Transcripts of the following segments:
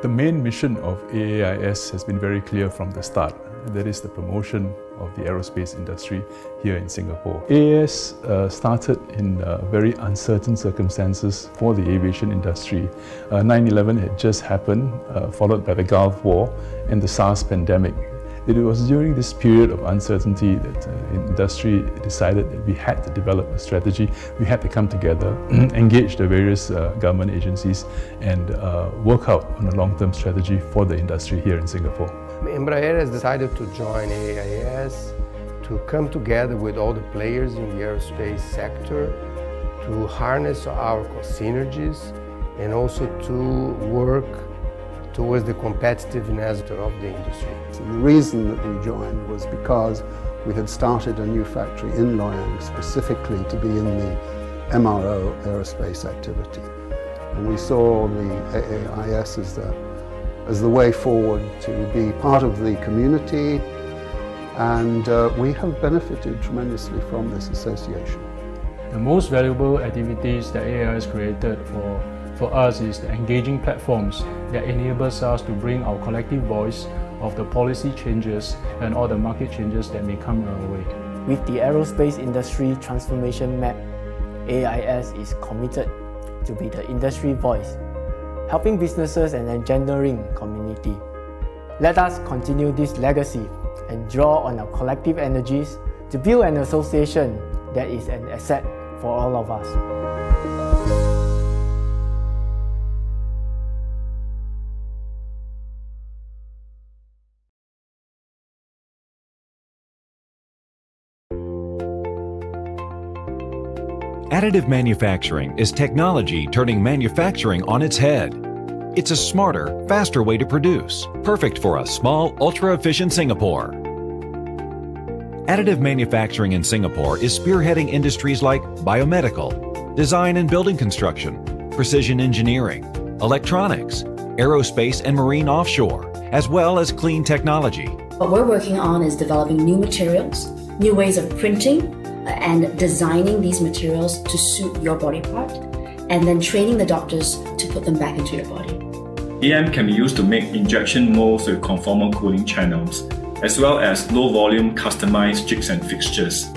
The main mission of AAIS has been very clear from the start, and that is the promotion of the aerospace industry here in Singapore. AAIS started in very uncertain circumstances for the aviation industry. 9/11 had just happened, followed by the Gulf War and the SARS pandemic. It was during this period of uncertainty that the industry decided that we had to develop a strategy. We had to come together, engage the various government agencies and work out on a long-term strategy for the industry here in Singapore. Embraer has decided to join AAIS to come together with all the players in the aerospace sector to harness our synergies and also to work towards the competitiveness of the industry. And the reason that we joined was because we had started a new factory in Loyang specifically to be in the MRO aerospace activity. And we saw the AAIS as the way forward to be part of the community, and we have benefited tremendously from this association. The most valuable activities that AAIS created for us is the engaging platforms that enables us to bring our collective voice of the policy changes and all the market changes that may come our way. With the aerospace industry transformation map, AAIS is committed to be the industry voice, helping businesses and engendering community. Let us continue this legacy and draw on our collective energies to build an association that is an asset for all of us. Additive manufacturing is technology turning manufacturing on its head. It's a smarter, faster way to produce, perfect for a small, ultra-efficient Singapore. Additive manufacturing in Singapore is spearheading industries like biomedical, design and building construction, precision engineering, electronics, aerospace and marine offshore, as well as clean technology. What we're working on is developing new materials, new ways of printing, and designing these materials to suit your body part, and then training the doctors to put them back into your body. AM can be used to make injection molds with conformal cooling channels, as well as low-volume customized jigs and fixtures.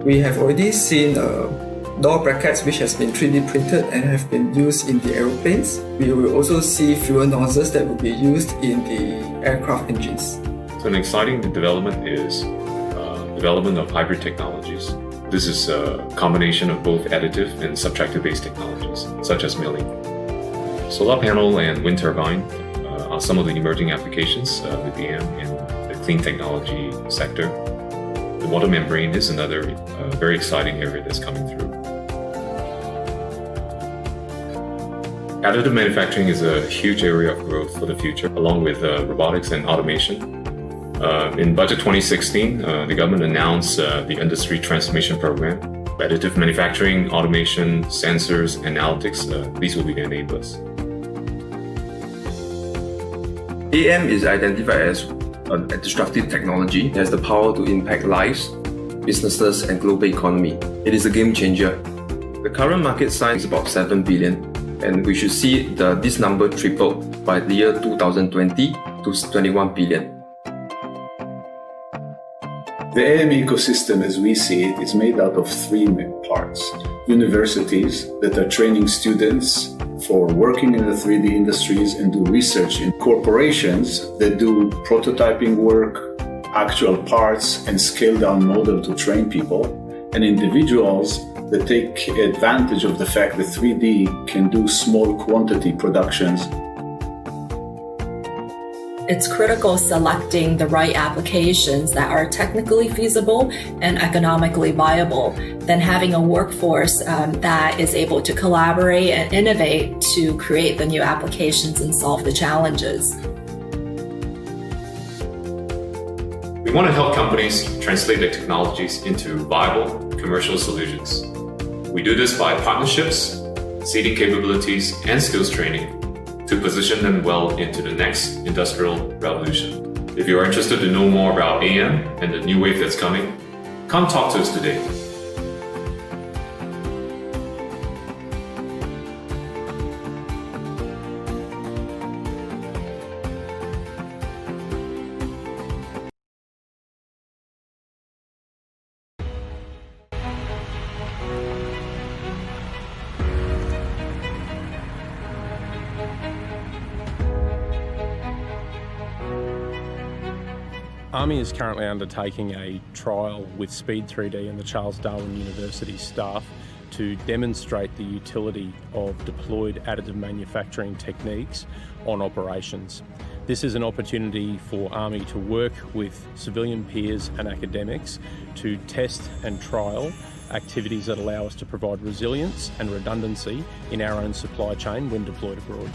We have already seen door brackets which has been 3D printed and have been used in the aeroplanes. We will also see fuel nozzles that will be used in the aircraft engines. So an exciting development is development of hybrid technologies. This is a combination of both additive and subtractive-based technologies, such as milling. Solar panel and wind turbine are some of the emerging applications with AM in the clean technology sector. The water membrane is another very exciting area that's coming through. Additive manufacturing is a huge area of growth for the future, along with robotics and automation. In Budget 2016, the government announced the Industry Transformation Program. Additive manufacturing, automation, sensors, analytics, these will be the enablers. AM is identified as a disruptive technology. It has the power to impact lives, businesses, and global economy. It is a game changer. The current market size is about 7 billion, and we should see this number triple by the year 2020 to 21 billion. The AM ecosystem, as we see it, is made out of three main parts. Universities that are training students for working in the 3D industries and do research, in corporations that do prototyping work, actual parts, and scale-down model to train people, and individuals that take advantage of the fact that 3D can do small quantity productions. It's critical selecting the right applications that are technically feasible and economically viable, then having a workforce that is able to collaborate and innovate to create the new applications and solve the challenges. We want to help companies translate their technologies into viable commercial solutions. We do this by partnerships, seeding capabilities, and skills training to position them well into the next industrial revolution. If you are interested to know more about AM and the new wave that's coming, come talk to us today. ARMY is currently undertaking a trial with Speed 3D and the Charles Darwin University staff to demonstrate the utility of deployed additive manufacturing techniques on operations. This is an opportunity for ARMY to work with civilian peers and academics to test and trial activities that allow us to provide resilience and redundancy in our own supply chain when deployed abroad.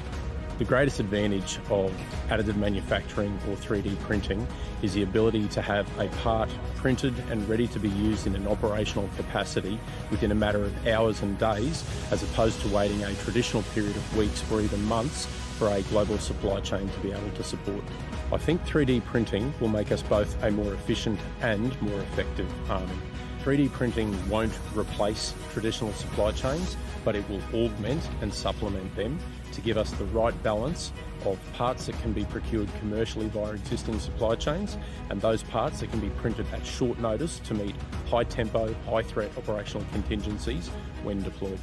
The greatest advantage of additive manufacturing or 3D printing is the ability to have a part printed and ready to be used in an operational capacity within a matter of hours and days, as opposed to waiting a traditional period of weeks or even months for a global supply chain to be able to support. I think 3D printing will make us both a more efficient and more effective army. 3D printing won't replace traditional supply chains, but it will augment and supplement them to give us the right balance of parts that can be procured commercially via existing supply chains and those parts that can be printed at short notice to meet high tempo, high threat operational contingencies when deployed.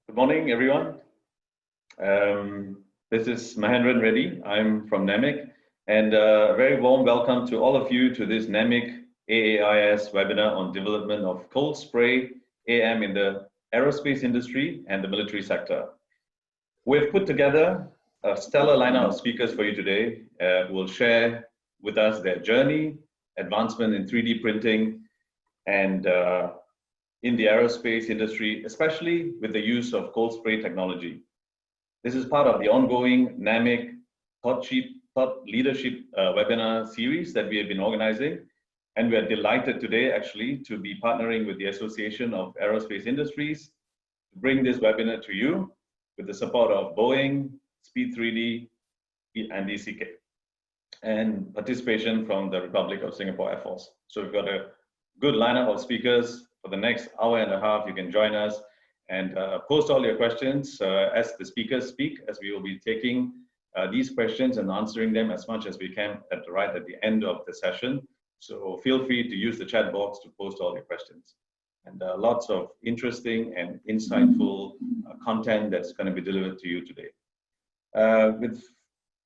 Good morning, everyone. This is Mahendran Reddy. I'm from NAMIC, and a very warm welcome to all of you to this NAMIC AAIS webinar on development of cold spray AM in the aerospace industry and the military sector. We've put together a stellar lineup of speakers for you today who will share with us their journey, advancement in 3D printing, and in the aerospace industry, especially with the use of cold spray technology. This is part of the ongoing NAMIC Thought Leadership webinar series that we have been organizing. And we are delighted today actually to be partnering with the Association of Aerospace Industries to bring this webinar to you with the support of Boeing, Speed 3D, and DCK, and participation from the Republic of Singapore Air Force. So we've got a good lineup of speakers. For the next hour and a half, you can join us and post all your questions as the speakers speak, as we will be taking these questions and answering them as much as we can at the end of the session. So feel free to use the chat box to post all your questions. And lots of interesting and insightful content that's going to be delivered to you today. With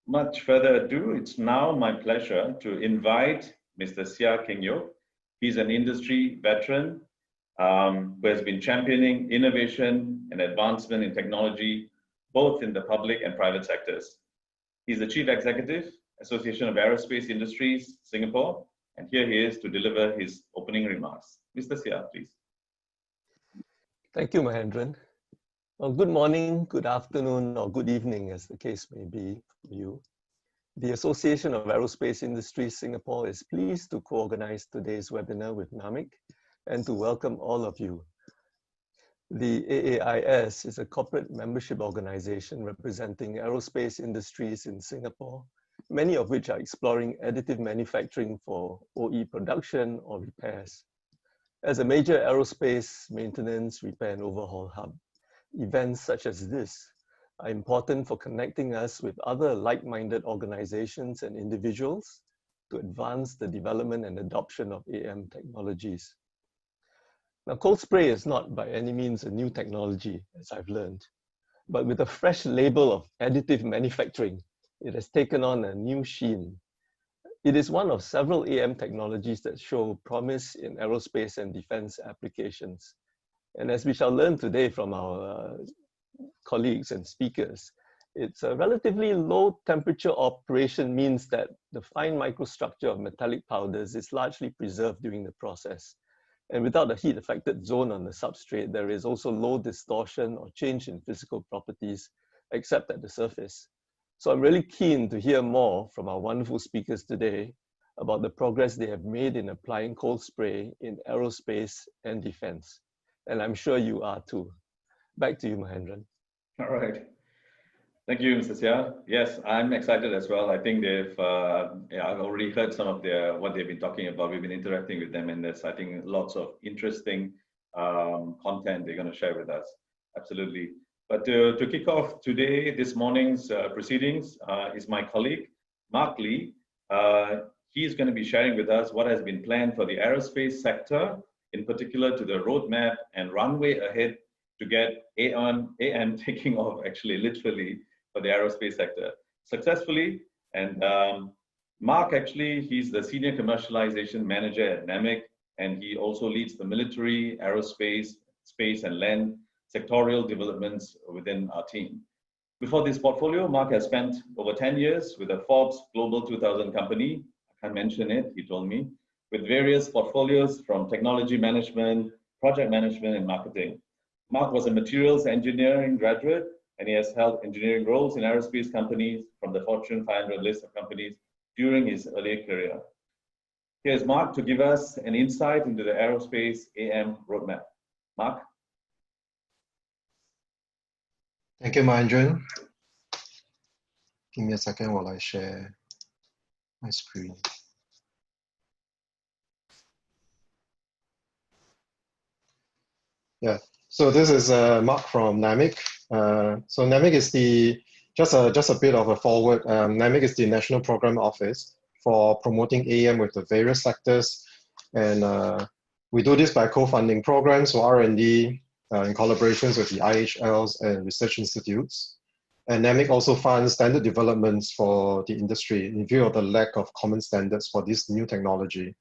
much further ado, it's now my pleasure to invite Mr. Sia Keng Yok. He's an industry veteran who has been championing innovation and advancement in technology, both in the public and private sectors. He's the Chief Executive, Association of Aerospace Industries, Singapore, and here he is to deliver his opening remarks. Mr. Sia, please. Thank you, Mahendran. Well, good morning, good afternoon, or good evening, as the case may be for you. The Association of Aerospace Industries Singapore is pleased to co-organize today's webinar with NAMIC and to welcome all of you. The AAIS is a corporate membership organization representing aerospace industries in Singapore, many of which are exploring additive manufacturing for OE production or repairs. As a major aerospace maintenance, repair and overhaul hub, events such as this are important for connecting us with other like-minded organizations and individuals to advance the development and adoption of AM technologies. Now, cold spray is not by any means a new technology, as I've learned, but with a fresh label of additive manufacturing, it has taken on a new sheen. It is one of several AM technologies that show promise in aerospace and defense applications. And as we shall learn today from our colleagues and speakers, it's a relatively low temperature operation means that the fine microstructure of metallic powders is largely preserved during the process. And without a heat affected zone on the substrate, there is also low distortion or change in physical properties, except at the surface. So I'm really keen to hear more from our wonderful speakers today about the progress they have made in applying cold spray in aerospace and defense. And I'm sure you are too. Back to you, Mahendran. All right. Thank you, Mr. Sia. Yes, I'm excited as well. I think I've already heard some of what they've been talking about. We've been interacting with them, and there's, I think, lots of interesting content they're going to share with us. Absolutely. But to kick off this morning's proceedings is my colleague, Mark Lee. He's going to be sharing with us what has been planned for the aerospace sector, in particular to the roadmap and runway ahead to get AM taking off, actually, literally, for the aerospace sector successfully. And Mark, actually, he's the Senior Commercialization Manager at NAMIC, and he also leads the military, aerospace, space and land sectorial developments within our team. Before this portfolio, Mark has spent over 10 years with a Forbes Global 2000 company. I can't mention it, he told me, with various portfolios from technology management, project management, and marketing. Mark was a materials engineering graduate, and he has held engineering roles in aerospace companies from the Fortune 500 list of companies during his earlier career. Here's Mark to give us an insight into the aerospace AM roadmap. Mark? Thank you, Mahendran. Give me a second while I share my screen. Yeah, so this is Mark from NAMIC. So NAMIC is just a bit of a forward. NAMIC is the National Program Office for promoting AM with the various sectors. And we do this by co-funding programs for R&D in collaborations with the IHLs and research institutes. And NAMIC also funds standard developments for the industry in view of the lack of common standards for this new technology.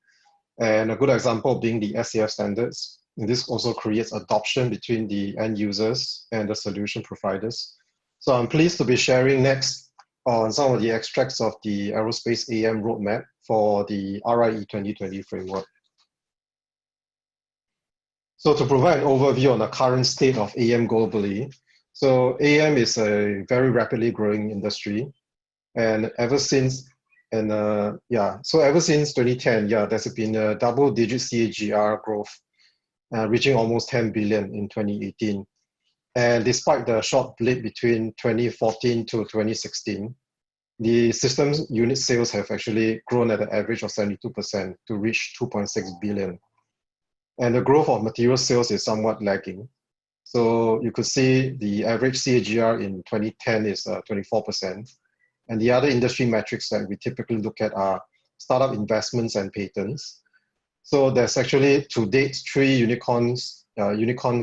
And a good example being the SAF standards. And this also creates adoption between the end users and the solution providers. So I'm pleased to be sharing next on some of the extracts of the Aerospace AM roadmap for the RIE 2020 framework. So to provide an overview on the current state of AM globally, so AM is a very rapidly growing industry, and ever since 2010, there's been a double-digit CAGR growth, reaching almost 10 billion in 2018. And despite the short blip between 2014 to 2016, the systems unit sales have actually grown at an average of 72% to reach 2.6 billion. And the growth of material sales is somewhat lagging. So you could see the average CAGR in 2010 is 24%. And the other industry metrics that we typically look at are startup investments and patents. So there's actually to date 3 unicorn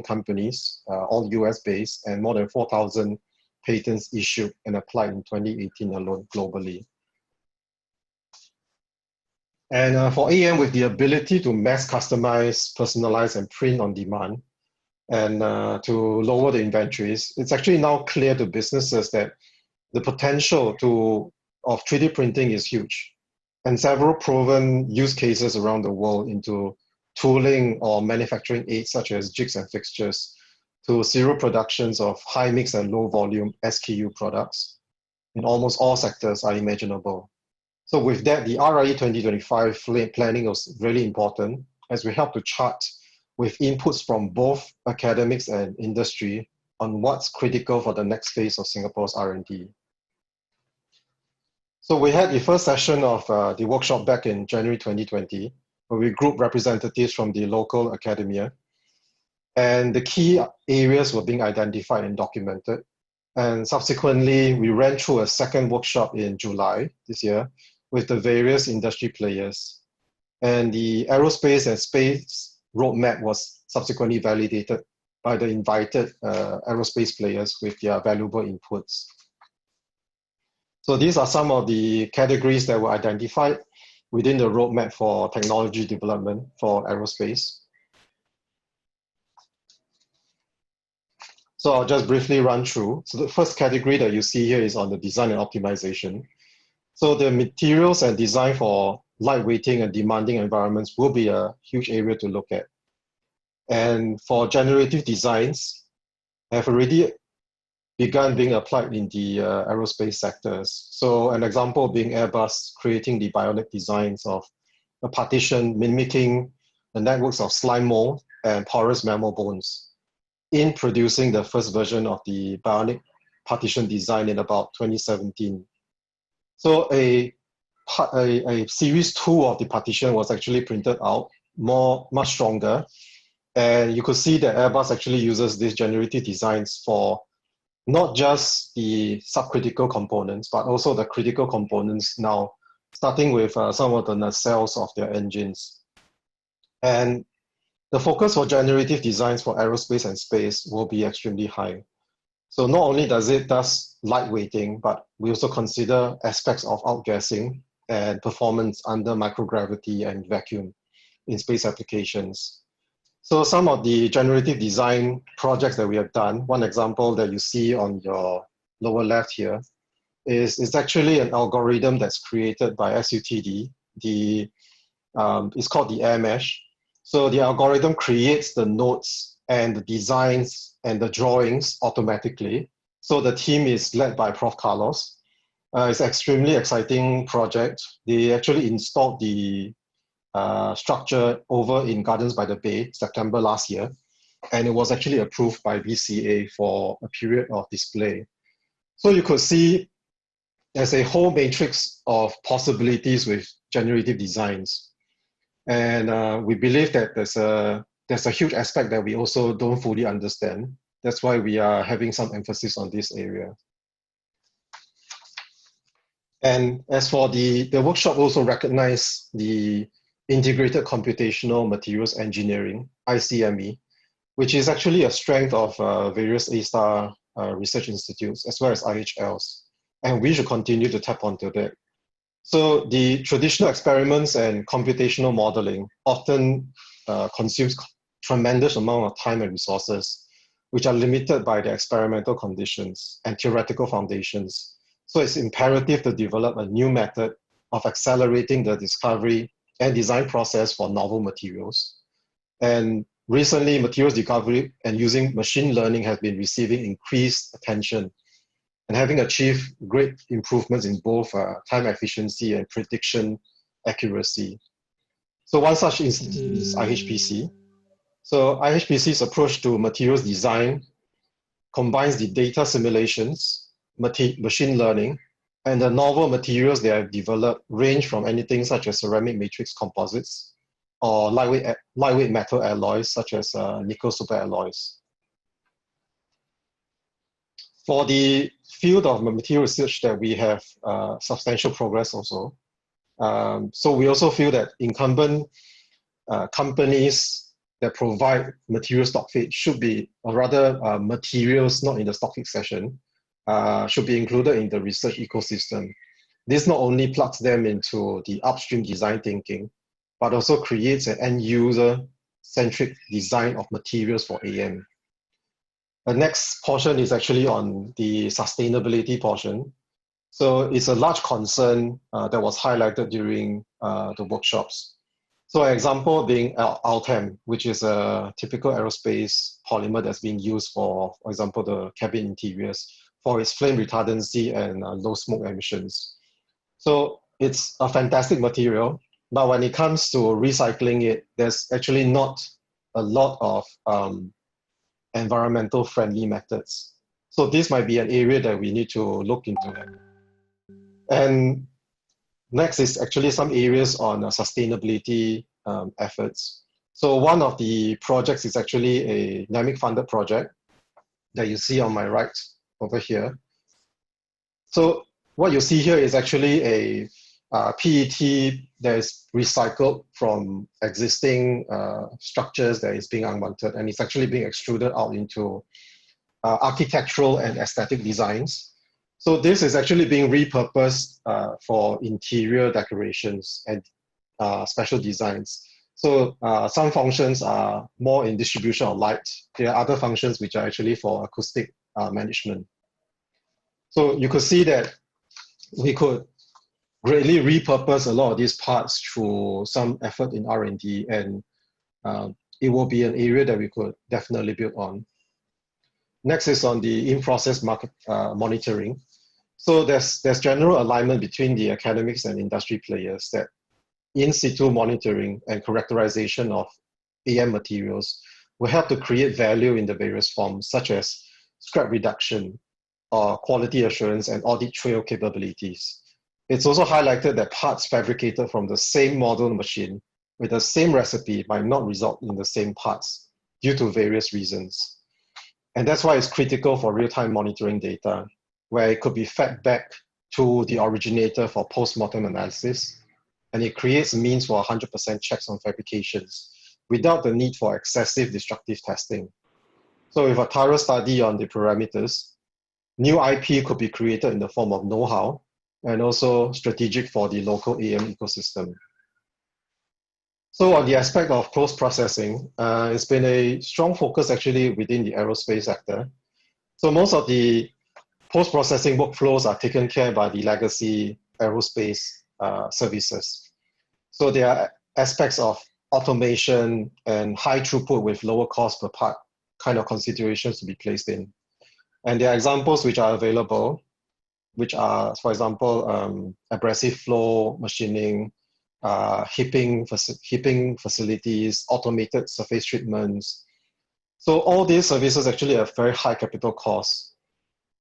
companies, all US-based, and more than 4,000 patents issued and applied in 2018 alone globally. And for AM, with the ability to mass customize, personalize, and print on demand, and to lower the inventories, it's actually now clear to businesses that the potential of 3D printing is huge. And several proven use cases around the world into tooling or manufacturing aids such as jigs and fixtures to serial productions of high mix and low volume SKU products in almost all sectors are imaginable. So with that, the RIE 2025 planning was really important as we help to chart with inputs from both academics and industry on what's critical for the next phase of Singapore's R&D. So we had the first session of the workshop back in January 2020, where we group representatives from the local academia. And the key areas were being identified and documented. And subsequently, we ran through a second workshop in July this year with the various industry players. And the aerospace and space roadmap was subsequently validated by the invited aerospace players with their valuable inputs. So these are some of the categories that were identified within the roadmap for technology development for aerospace. So I'll just briefly run through. So the first category that you see here is on the design and optimization. So the materials and design for lightweighting and demanding environments will be a huge area to look at. And for generative designs, have already begun being applied in the aerospace sectors. So an example being Airbus creating the bionic designs of a partition mimicking the networks of slime mold and porous mammal bones in producing the first version of the bionic partition design in about 2017. So a series 2 of the partition was actually printed out, much stronger. And you could see that Airbus actually uses these generative designs for not just the subcritical components, but also the critical components now, starting with some of the nacelles of their engines. And the focus for generative designs for aerospace and space will be extremely high. So not only does it lightweighting, but we also consider aspects of outgassing and performance under microgravity and vacuum in space applications. So some of the generative design projects that we have done, one example that you see on your lower left here is actually an algorithm that's created by SUTD. It's called the Air Mesh. So the algorithm creates the nodes and the designs and the drawings automatically. So the team is led by Prof. Carlos. It's an extremely exciting project. They actually installed the structure over in Gardens by the Bay, September last year. And it was actually approved by BCA for a period of display. So you could see there's a whole matrix of possibilities with generative designs. And we believe that there's a huge aspect that we also don't fully understand. That's why we are having some emphasis on this area. And as for the workshop also recognized the Integrated Computational Materials Engineering, ICME, which is actually a strength of various A-star research institutes as well as IHLs. And we should continue to tap onto that. So the traditional experiments and computational modeling often consumes tremendous amount of time and resources, which are limited by the experimental conditions and theoretical foundations. So it's imperative to develop a new method of accelerating the discovery and design process for novel materials. And recently, materials discovery and using machine learning has been receiving increased attention and having achieved great improvements in both time efficiency and prediction accuracy. So one such instance is IHPC. So IHPC's approach to materials design combines the data simulations, machine learning, and the novel materials they have developed range from anything such as ceramic matrix composites or lightweight metal alloys such as nickel superalloys. For the field of material research that we have substantial progress also. So we also feel that incumbent companies that provide material stock feed should be, or rather materials not in the stock feed session, should be included in the research ecosystem. This not only plugs them into the upstream design thinking, but also creates an end-user-centric design of materials for AM. The next portion is actually on the sustainability portion. So it's a large concern that was highlighted during the workshops. So an example being Altem, which is a typical aerospace polymer that's being used for example, the cabin interiors for its flame retardancy and low smoke emissions. So it's a fantastic material, but when it comes to recycling it, there's actually not a lot of environmental friendly methods. So this might be an area that we need to look into. And next is actually some areas on sustainability efforts. So one of the projects is actually a NAMIC funded project that you see on my right over here. So what you see here is actually a PET that is recycled from existing structures that is being unwanted, and it's actually being extruded out into architectural and aesthetic designs. So this is actually being repurposed for interior decorations and special designs. So some functions are more in distribution of light. There are other functions which are actually for acoustic management. So you could see that we could greatly repurpose a lot of these parts through some effort in R&D, and it will be an area that we could definitely build on. Next is on the in-process market monitoring. So there's general alignment between the academics and industry players that in situ monitoring and characterization of AM materials will help to create value in the various forms, such as scrap reduction, or quality assurance and audit trail capabilities. It's also highlighted that parts fabricated from the same model machine with the same recipe might not result in the same parts due to various reasons. And that's why it's critical for real-time monitoring data, where it could be fed back to the originator for post-mortem analysis, and it creates a means for 100% checks on fabrications without the need for excessive destructive testing. So with a thorough study on the parameters, new IP could be created in the form of know-how and also strategic for the local AM ecosystem. So on the aspect of post-processing, it's been a strong focus actually within the aerospace sector. So most of the post-processing workflows are taken care by the legacy aerospace services. So there are aspects of automation and high throughput with lower cost per part kind of considerations to be placed in. And there are examples which are available, which are, for example, abrasive flow machining, hipping facilities, automated surface treatments. So all these services actually have very high capital costs,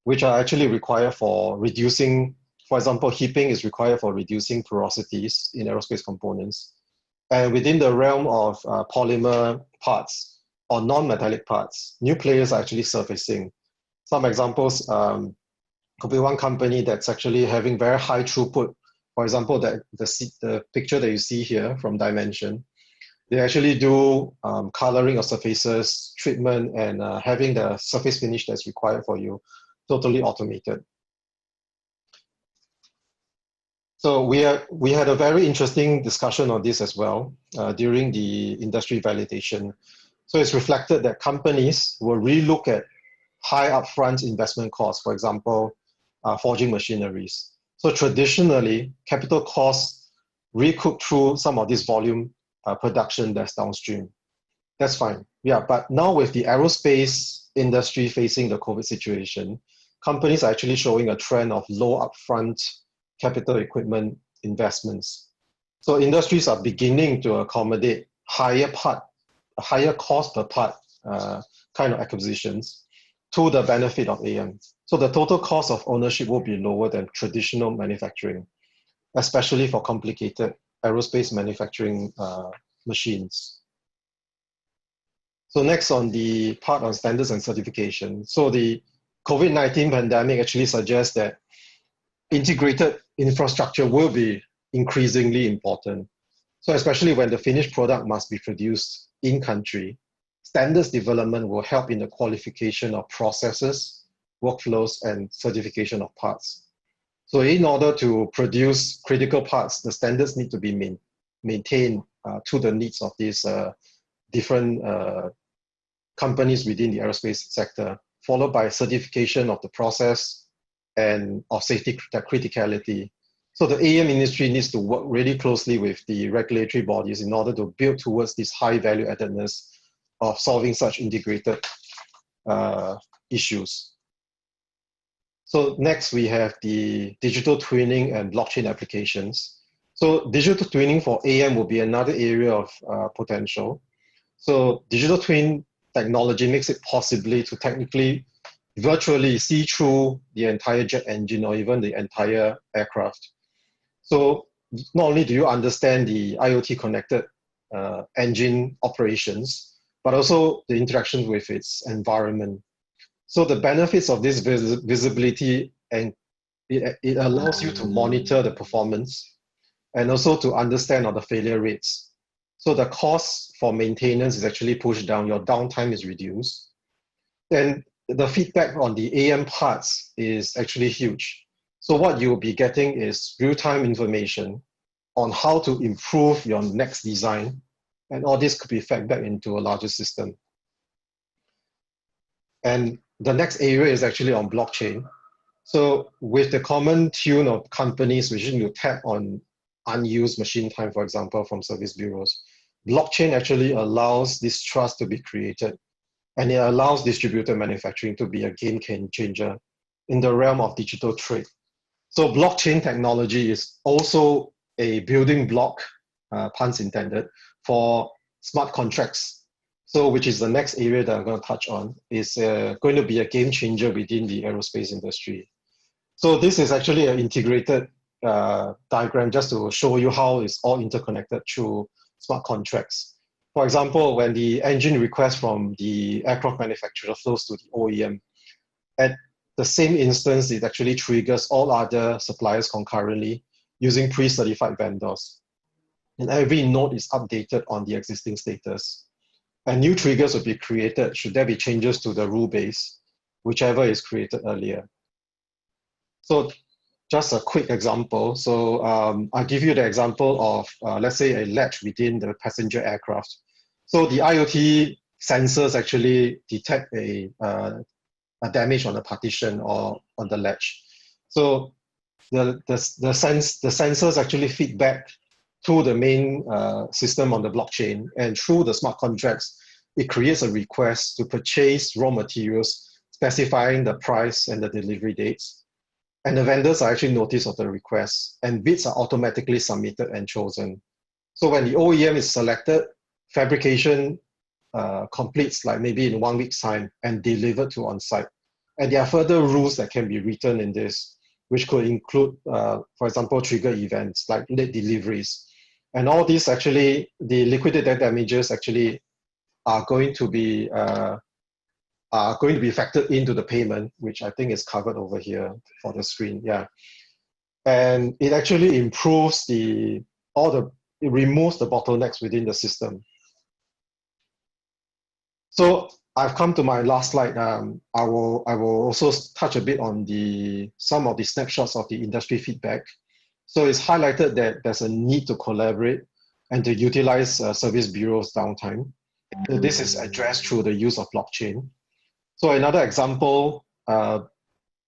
which are actually required for reducing, for example, hipping is required for reducing porosities in aerospace components. And within the realm of polymer parts or non-metallic parts, new players are actually surfacing. Some examples could be one company that's actually having very high throughput. For example, the picture that you see here from Dimension, they actually do coloring of surfaces, treatment, and having the surface finish that's required for you, totally automated. So we had a very interesting discussion on this as well during the industry validation. So it's reflected that companies will relook at high upfront investment costs, for example, forging machineries. So traditionally, capital costs recoup through some of this volume production that's downstream. That's fine. Yeah, but now with the aerospace industry facing the COVID situation, companies are actually showing a trend of low upfront capital equipment investments. So industries are beginning to accommodate higher cost per part kind of acquisitions to the benefit of AM. So the total cost of ownership will be lower than traditional manufacturing, especially for complicated aerospace manufacturing machines. So next on the part on standards and certification. So the COVID-19 pandemic actually suggests that integrated infrastructure will be increasingly important. So especially when the finished product must be produced in country, standards development will help in the qualification of processes, workflows, and certification of parts. So in order to produce critical parts, the standards need to be maintained to the needs of these different companies within the aerospace sector, followed by certification of the process and of safety criticality. So the AM industry needs to work really closely with the regulatory bodies in order to build towards this high value addedness of solving such integrated issues. So next we have the digital twinning and blockchain applications. So digital twinning for AM will be another area of potential. So digital twin technology makes it possible to technically virtually see through the entire jet engine or even the entire aircraft. So not only do you understand the IoT connected engine operations, but also the interaction with its environment. So the benefits of this visibility, and it allows you to monitor the performance and also to understand all the failure rates. So the cost for maintenance is actually pushed down, your downtime is reduced. Then the feedback on the AM parts is actually huge. So what you'll be getting is real-time information on how to improve your next design, and all this could be fed back into a larger system. And the next area is actually on blockchain. So with the common tune of companies wishing to tap on unused machine time, for example, from service bureaus, blockchain actually allows this trust to be created, and it allows distributed manufacturing to be a game changer in the realm of digital trade. So blockchain technology is also a building block, puns intended, for smart contracts. So which is the next area that I'm going to touch on, is going to be a game changer within the aerospace industry. So this is actually an integrated diagram just to show you how it's all interconnected through smart contracts. For example, when the engine request from the aircraft manufacturer flows to the OEM, at the same instance, it actually triggers all other suppliers concurrently using pre-certified vendors. And every node is updated on the existing status. And new triggers will be created should there be changes to the rule base, whichever is created earlier. So just a quick example. So I'll give you the example of, let's say, a latch within the passenger aircraft. So the IoT sensors actually detect a damage on the partition or on the latch. So the sensors actually feed back to the main system on the blockchain, and through the smart contracts, it creates a request to purchase raw materials specifying the price and the delivery dates. And the vendors are actually notice of the request, and bids are automatically submitted and chosen. So when the OEM is selected, fabrication completes like maybe in 1 week's time and delivered to on-site. And there are further rules that can be written in this, which could include, for example, trigger events like late deliveries. And all these actually, the liquidated damages actually are going to be factored into the payment, which I think is covered over here for the screen. Yeah, and it actually improves it removes the bottlenecks within the system. So I've come to my last slide. I will also touch a bit on some of the snapshots of the industry feedback. So it's highlighted that there's a need to collaborate and to utilize service bureaus' downtime. So this is addressed through the use of blockchain. So another example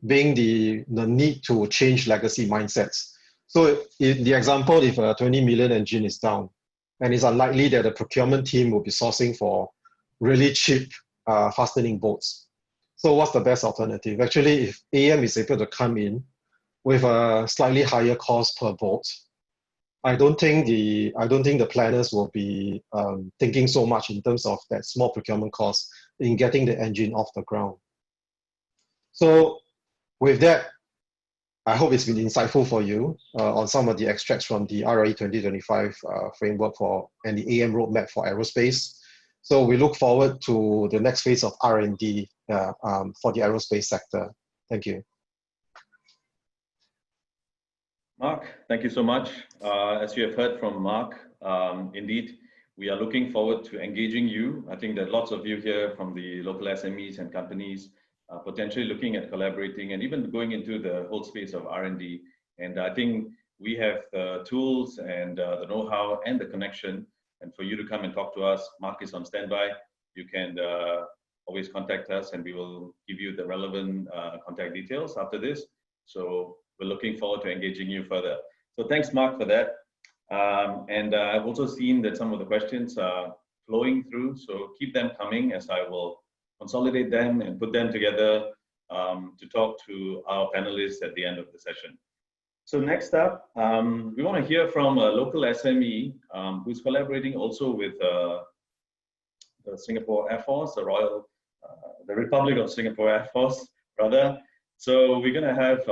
being the need to change legacy mindsets. So in the example, if a 20 million engine is down, and it's unlikely that the procurement team will be sourcing for really cheap fastening bolts. So what's the best alternative? Actually, if AM is able to come in with a slightly higher cost per bolt, I don't think the planners will be thinking so much in terms of that small procurement cost in getting the engine off the ground. So with that, I hope it's been insightful for you on some of the extracts from the RIE 2025 framework and the AM roadmap for aerospace. So we look forward to the next phase of R&D for the aerospace sector. Thank you. Mark, thank you so much. As you have heard from Mark, indeed, we are looking forward to engaging you. I think that lots of you here from the local SMEs and companies are potentially looking at collaborating and even going into the whole space of R&D. And I think we have the tools and the know-how and the connection. And for you to come and talk to us, Mark is on standby. You can always contact us and we will give you the relevant contact details after this. So we're looking forward to engaging you further. So thanks, Mark, for that. And I've also seen that some of the questions are flowing through, so keep them coming as I will consolidate them and put them together to talk to our panelists at the end of the session. So next up, we want to hear from a local SME who's collaborating also with the Singapore Air Force, the Republic of Singapore Air Force, rather. So we're going to have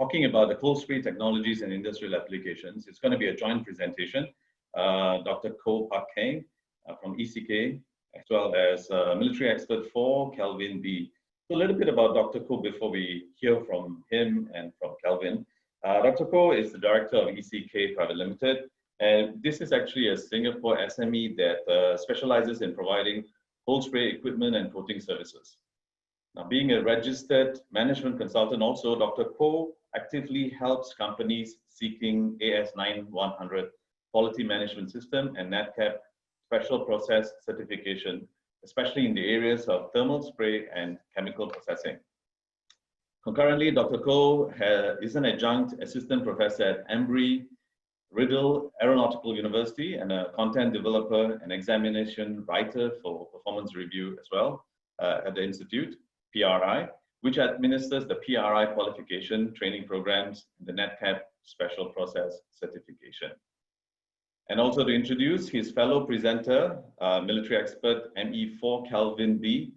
talking about the cold spray technologies and industrial applications. It's going to be a joint presentation. Dr. Ko Pak Keng from ECK, as well as military expert 4, Kelvin B. So a little bit about Dr. Ko before we hear from him and from Kelvin. Dr. Ko is the director of ECK Private Limited, and this is actually a Singapore SME that specializes in providing cold spray equipment and coating services. Now, being a registered management consultant also, Dr. Ko actively helps companies seeking AS9100 quality management system and NADCAP special process certification, especially in the areas of thermal spray and chemical processing. Concurrently, Dr. Ko is an adjunct assistant professor at Embry-Riddle Aeronautical University and a content developer and examination writer for performance review as well at the Institute, PRI, which administers the PRI qualification training programs and the NADCAP special process certification. And also to introduce his fellow presenter, military expert ME4 Kelvin B,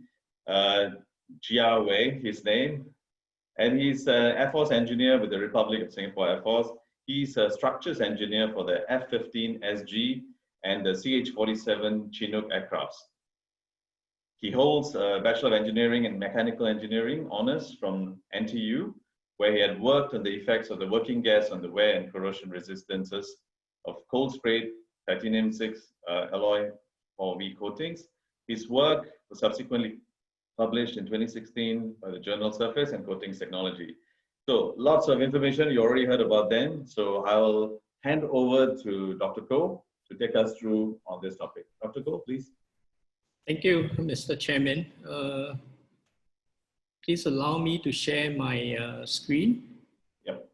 Jia Wei, his name, and he's an Air Force engineer with the Republic of Singapore Air Force. He's a structures engineer for the F-15 SG and the CH-47 Chinook aircrafts. He holds a Bachelor of Engineering and Mechanical Engineering honors from NTU, where he had worked on the effects of the working gas on the wear and corrosion resistances of cold sprayed titanium 6 alloy 4V coatings. His work was subsequently published in 2016 by the journal Surface and Coatings Technology. So lots of information you already heard about them. So I'll hand over to Dr. Ko to take us through on this topic. Dr. Ko, please. Thank you, Mr. Chairman. Please allow me to share my screen. Yep.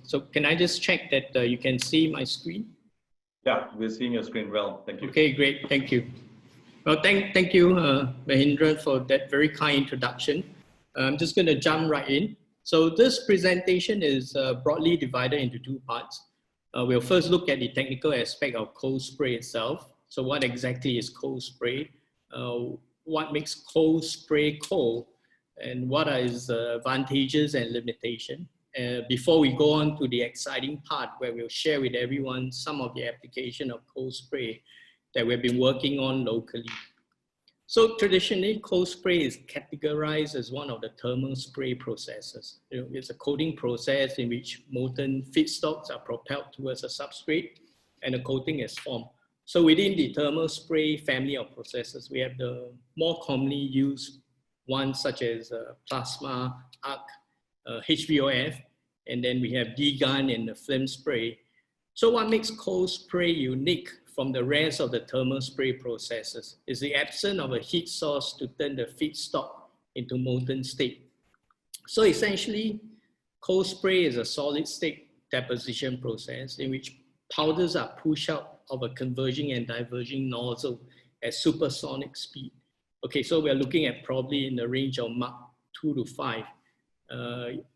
So can I just check that you can see my screen? Yeah, we're seeing your screen well. Thank you. Okay, great. Thank you. Well, thank you, Mahindra, for that very kind introduction. I'm just going to jump right in. So this presentation is broadly divided into two parts. We'll first look at the technical aspect of cold spray itself. So what exactly is cold spray? What makes cold spray cold? And what are its advantages and limitations? Before we go on to the exciting part where we'll share with everyone some of the application of cold spray that we've been working on locally. So traditionally, cold spray is categorized as one of the thermal spray processes. It's a coating process in which molten feedstocks are propelled towards a substrate and a coating is formed. So within the thermal spray family of processes, we have the more commonly used ones such as plasma, arc, HVOF, and then we have D-gun and the film spray. So what makes cold spray unique from the rest of the thermal spray processes is the absence of a heat source to turn the feedstock into molten state. So essentially, cold spray is a solid state deposition process in which powders are pushed out of a converging and diverging nozzle at supersonic speed. Okay, so we're looking at probably in the range of Mach 2 to 5.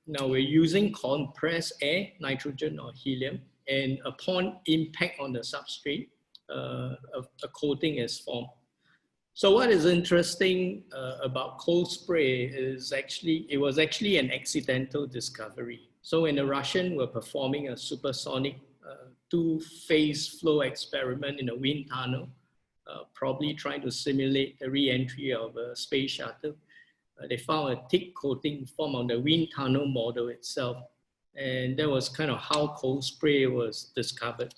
Now we're using compressed air, nitrogen or helium, and upon impact on the substrate, a coating is formed. So what is interesting about cold spray is it was actually an accidental discovery. So when the Russians were performing a supersonic two-phase flow experiment in a wind tunnel, probably trying to simulate the re-entry of a space shuttle, they found a thick coating formed on the wind tunnel model itself. And that was kind of how cold spray was discovered.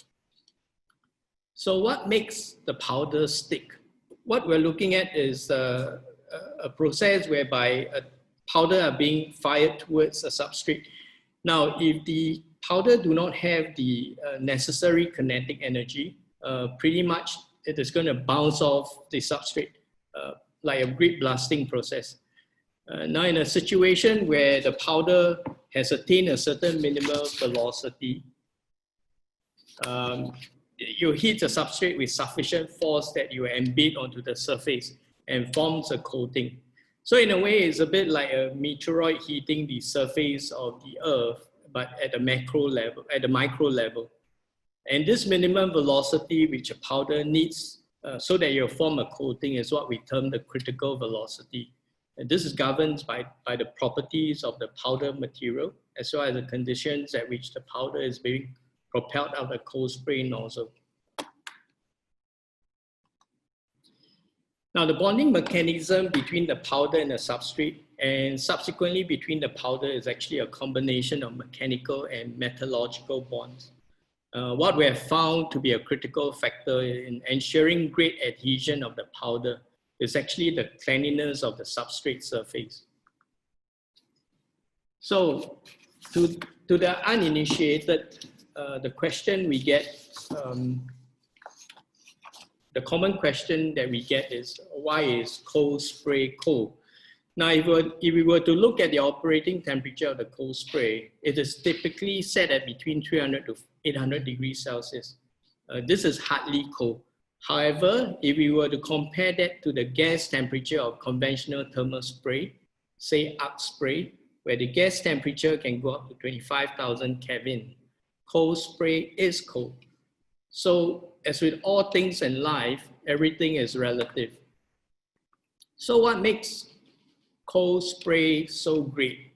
So what makes the powder stick? What we're looking at is a process whereby a powder are being fired towards a substrate. Now, if the powder do not have the necessary kinetic energy, pretty much it is going to bounce off the substrate like a grid blasting process. Now, in a situation where the powder has attained a certain minimal velocity, you hit the substrate with sufficient force that you embed onto the surface and forms a coating. So in a way, it's a bit like a meteoroid hitting the surface of the Earth, but at the macro level, at the micro level. And this minimum velocity which a powder needs so that you form a coating is what we term the critical velocity. And this is governed by the properties of the powder material, as well as the conditions at which the powder is being propelled out of the cold spray nozzle. Now, the bonding mechanism between the powder and the substrate, and subsequently between the powder, is actually a combination of mechanical and metallurgical bonds. What we have found to be a critical factor in ensuring great adhesion of the powder is actually the cleanliness of the substrate surface. So, to the uninitiated, the question we get, the common question that we get is, why is cold spray cold? Now, if we were to look at the operating temperature of the cold spray, it is typically set at between 300 to 800 degrees Celsius. This is hardly cold. However, if we were to compare that to the gas temperature of conventional thermal spray, say arc spray, where the gas temperature can go up to 25,000 Kelvin, cold spray is cold. So, as with all things in life, everything is relative. So what makes cold spray so great?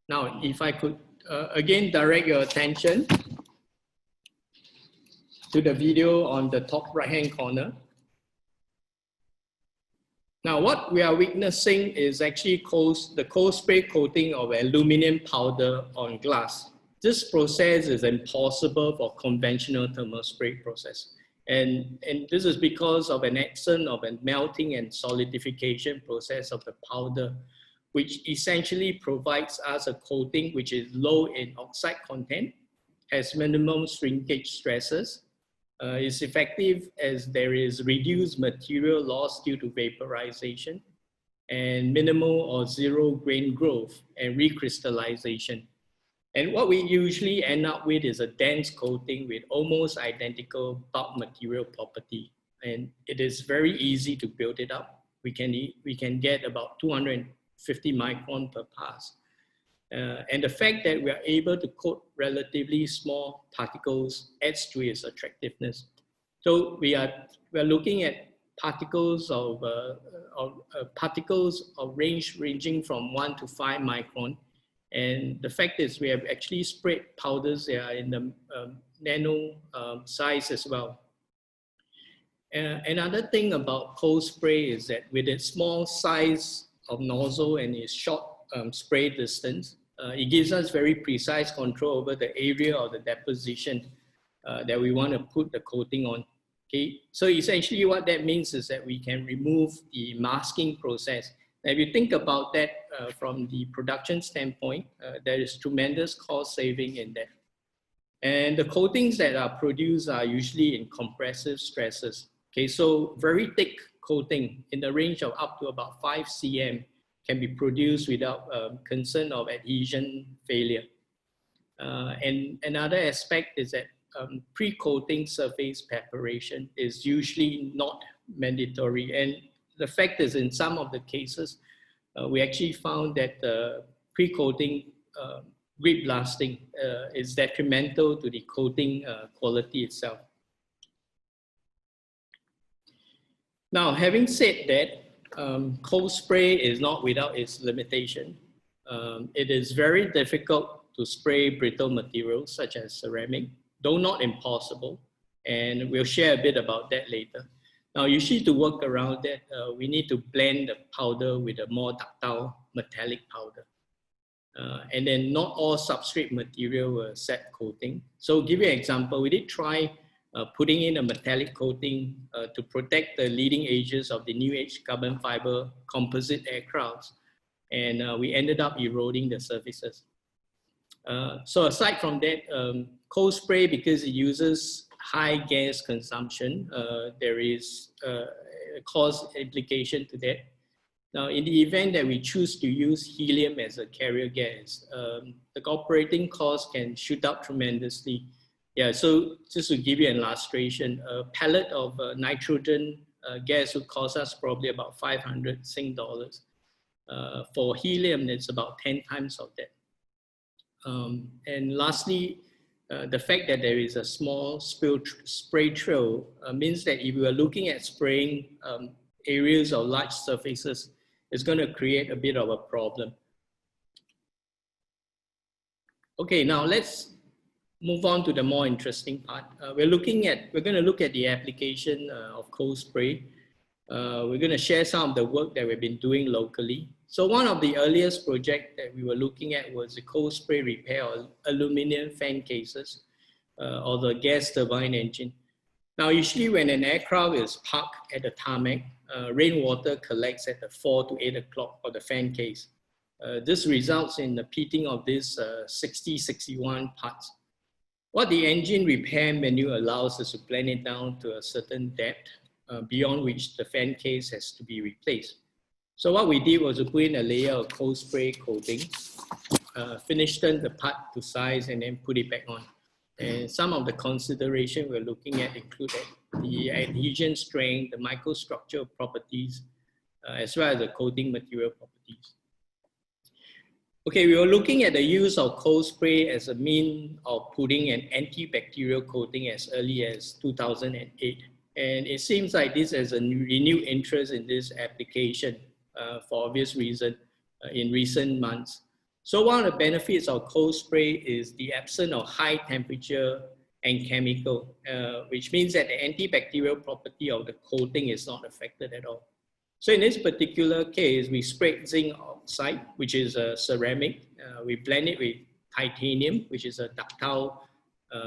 Now, if I could again direct your attention to the video on the top right-hand corner. Now, what we are witnessing is actually the cold spray coating of aluminum powder on glass. This process is impossible for conventional thermal spray process. And this is because of an absence of a melting and solidification process of the powder, which essentially provides us a coating which is low in oxide content, has minimum shrinkage stresses, is effective as there is reduced material loss due to vaporization, and minimal or zero grain growth and recrystallization. And what we usually end up with is a dense coating with almost identical bulk material property. And it is very easy to build it up. We can get about 250 micron per pass. And the fact that we are able to coat relatively small particles adds to its attractiveness. So we are looking at particles of range ranging from 1 to 5 micron. And the fact is we have actually sprayed powders that are in the nano size as well. Another thing about cold spray is that with its small size of nozzle and its short spray distance, it gives us very precise control over the area of the deposition that we want to put the coating on. Okay, so essentially what that means is that we can remove the masking process. Now, if you think about that from the production standpoint, there is tremendous cost saving in that. And the coatings that are produced are usually in compressive stresses. Okay, so very thick coating in the range of up to about 5 cm can be produced without concern of adhesion failure. And another aspect is that pre-coating surface preparation is usually not mandatory. And the fact is, in some of the cases, we actually found that pre-coating grip blasting is detrimental to the coating quality itself. Now, having said that, cold spray is not without its limitation. It is very difficult to spray brittle materials such as ceramic, though not impossible, and we'll share a bit about that later. Now, usually to work around that, we need to blend the powder with a more ductile metallic powder. And then not all substrate material will set coating. So give you an example, we did try putting in a metallic coating to protect the leading edges of the new age carbon fiber composite aircrafts, and we ended up eroding the surfaces. So aside from that, cold spray, because it uses high gas consumption, there is a cost implication to that. Now, in the event that we choose to use helium as a carrier gas, the operating cost can shoot up tremendously. Yeah, so just to give you an illustration, a pellet of nitrogen gas would cost us probably about 500 Sing dollars. For helium, it's about 10 times of that. And lastly, the fact that there is a small spray trail means that if we are looking at spraying areas of large surfaces, it's going to create a bit of a problem. Okay, now let's move on to the more interesting part. We're going to look at the application of cold spray. We're going to share some of the work that we've been doing locally. So one of the earliest projects that we were looking at was the cold spray repair of aluminum fan cases or the gas turbine engine. Now, usually when an aircraft is parked at the tarmac, rainwater collects at the 4 to 8 o'clock of the fan case. This results in the pitting of these 61 parts. What the engine repair menu allows us to plan it down to a certain depth beyond which the fan case has to be replaced. So what we did was to put in a layer of cold spray coating, finish turn the part to size, and then put it back on. And some of the consideration we're looking at include the adhesion strength, the microstructural properties, as well as the coating material properties. Okay, we were looking at the use of cold spray as a mean of putting an antibacterial coating as early as 2008. And it seems like this has a renewed interest in this application for obvious reason in recent months. So one of the benefits of cold spray is the absence of high temperature and chemical, which means that the antibacterial property of the coating is not affected at all. So in this particular case, we sprayed zinc oxide, which is a ceramic. We blend it with titanium, which is a ductile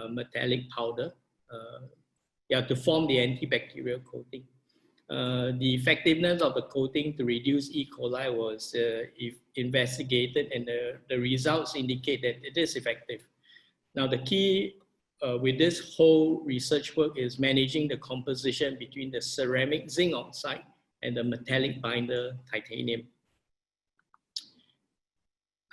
metallic powder, to form the antibacterial coating. The effectiveness of the coating to reduce E. coli was investigated, and the results indicate that it is effective. Now, the key with this whole research work is managing the composition between the ceramic zinc oxide and the metallic binder titanium.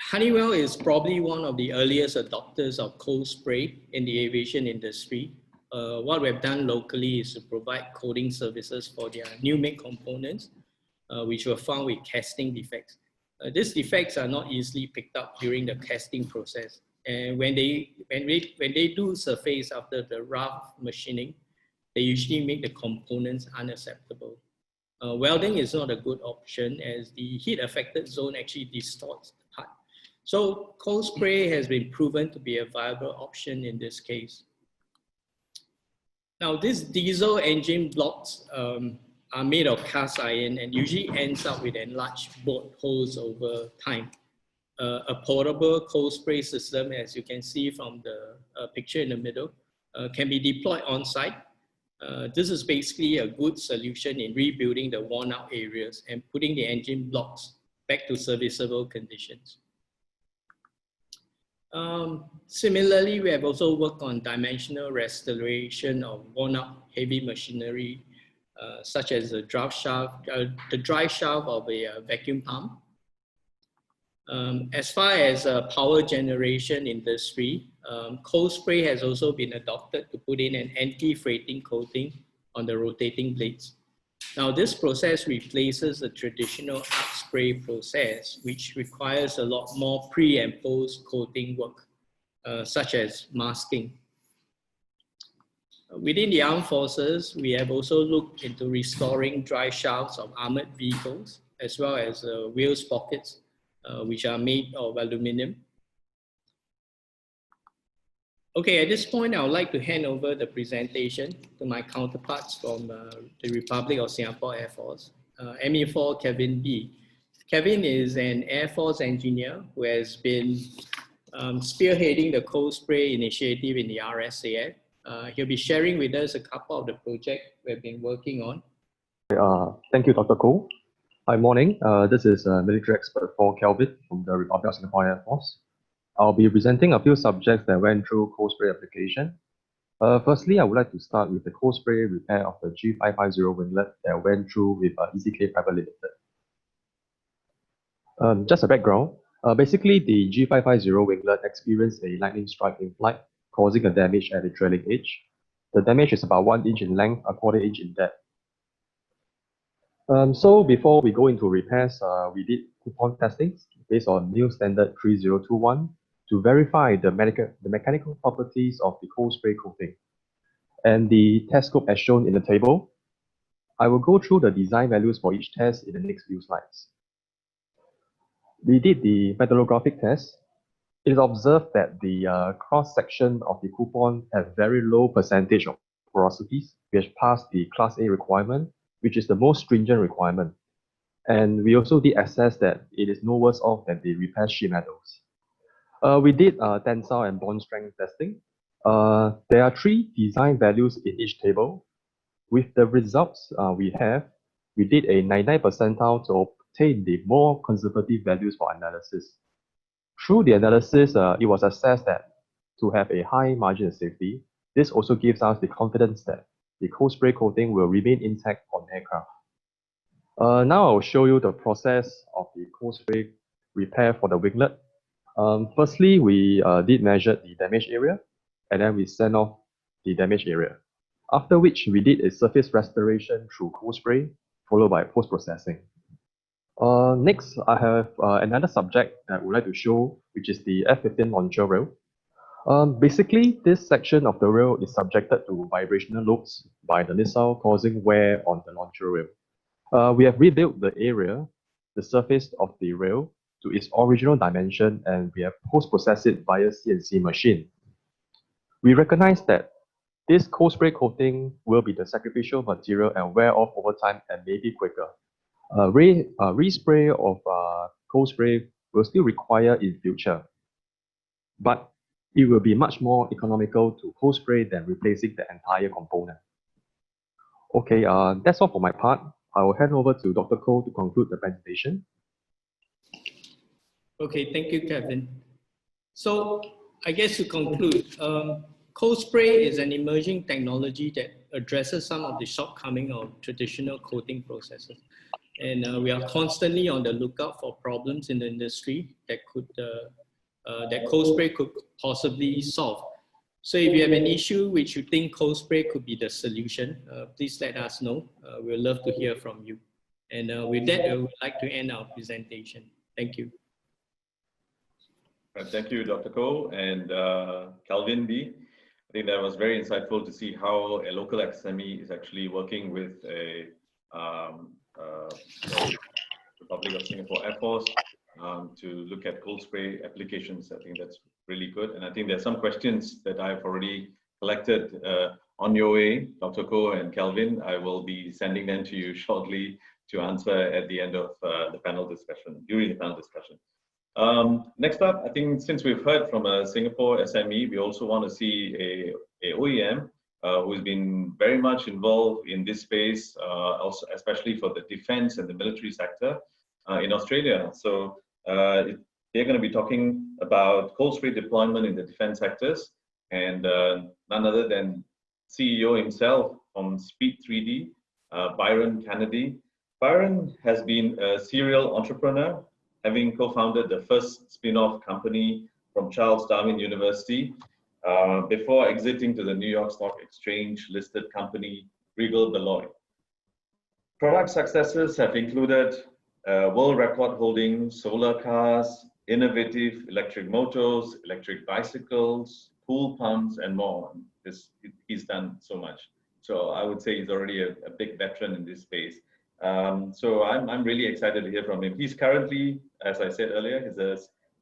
Honeywell is probably one of the earliest adopters of cold spray in the aviation industry. What we've done locally is to provide coating services for their new make components, which were found with casting defects. These defects are not easily picked up during the casting process. And when they do surface after the rough machining, they usually make the components unacceptable. Welding is not a good option as the heat affected zone actually distorts the part. So cold spray has been proven to be a viable option in this case. Now, these diesel engine blocks are made of cast iron and usually ends up with enlarged bolt holes over time. A portable cold spray system, as you can see from the picture in the middle, can be deployed on site. This is basically a good solution in rebuilding the worn out areas and putting the engine blocks back to serviceable conditions. Similarly, we have also worked on dimensional restoration of worn out heavy machinery, such as the drive shaft of a vacuum pump. As far as power generation industry, cold spray has also been adopted to put in an anti-freighting coating on the rotating blades. Now, this process replaces the traditional arc spray process, which requires a lot more pre and post coating work, such as masking. Within the armed forces, we have also looked into restoring drive shafts of armored vehicles, as well as wheel sprockets, which are made of aluminum. Okay, at this point, I would like to hand over the presentation to my counterparts from the Republic of Singapore Air Force, ME4 Kevin B. Kevin is an Air Force engineer who has been spearheading the cold spray initiative in the RSAF. He'll be sharing with us a couple of the projects we've been working on. Thank you, Dr. Koh. Hi, morning. This is Military Expert 4 Kelvin from the Republic of Singapore Air Force. I'll be presenting a few subjects that went through cold spray application. Firstly, I would like to start with the cold spray repair of the G550 winglet that went through with EZK Private Limited. Just a background, basically the G550 winglet experienced a lightning strike in flight, causing a damage at the trailing edge. The damage is about 1 inch in length, a 1/4 inch in depth. So before we go into repairs, we did coupon testings based on new standard 3021 to verify the mechanical properties of the cold spray coating. And the test scope as shown in the table. I will go through the design values for each test in the next few slides. We did the metallographic test. It is observed that the cross-section of the coupon have very low percentage of porosities, which passed the Class A requirement, which is the most stringent requirement. And we also did assess that it is no worse off than the repair sheet metals. We did tensile and bond strength testing. There are 3 design values in each table. With the results we did a 99 percentile to obtain the more conservative values for analysis. Through the analysis, it was assessed that to have a high margin of safety, this also gives us the confidence that the cold spray coating will remain intact on aircraft. Now I'll show you the process of the cold spray repair for the winglet. Firstly, we did measure the damaged area, and then we sent off the damaged area. After which, we did a surface restoration through cold spray, followed by post-processing. Next, I have another subject that I would like to show, which is the F-15 launcher rail. Basically, this section of the rail is subjected to vibrational loads by the missile, causing wear on the launcher rail. We have rebuilt the area, the surface of the rail, to its original dimension, and we have post-processed it via CNC machine. We recognize that this cold spray coating will be the sacrificial material and wear off over time and maybe quicker. Respray of cold spray will still require in future, but it will be much more economical to cold spray than replacing the entire component. Okay, that's all for my part. I will hand over to Dr. Koh to conclude the presentation. Okay, thank you, Kevin. So I guess to conclude, cold spray is an emerging technology that addresses some of the shortcomings of traditional coating processes. And we are constantly on the lookout for problems in the industry that cold spray could possibly solve. So if you have an issue which you think cold spray could be the solution, please let us know. We'd love to hear from you. And with that, I would like to end our presentation. Thank you. Thank you, Dr. Koh and Calvin B. I think that was very insightful to see how a local SME is actually working with a Republic of Singapore Air Force to look at cold spray applications. I think that's really good. And I think there's some questions that I've already collected on your way, Dr. Koh and Calvin. I will be sending them to you shortly to answer at the end of the panel discussion, during the panel discussion. Next up, I think since we've heard from a Singapore SME, we also want to see a OEM who's been very much involved in this space, also especially for the defense and the military sector in Australia. So they're going to be talking about cold spray deployment in the defense sectors, and none other than CEO himself from Speed 3D, Byron Kennedy. Byron has been a serial entrepreneur, having co-founded the first spin-off company from Charles Darwin University before exiting to the New York Stock Exchange listed company Regal Beloit. Product successes have included world record holding solar cars, innovative electric motors, electric bicycles, pool pumps, and more. He's done so much. So I would say he's already a big veteran in this space. So I'm really excited to hear from him. He's currently, as I said earlier, he's a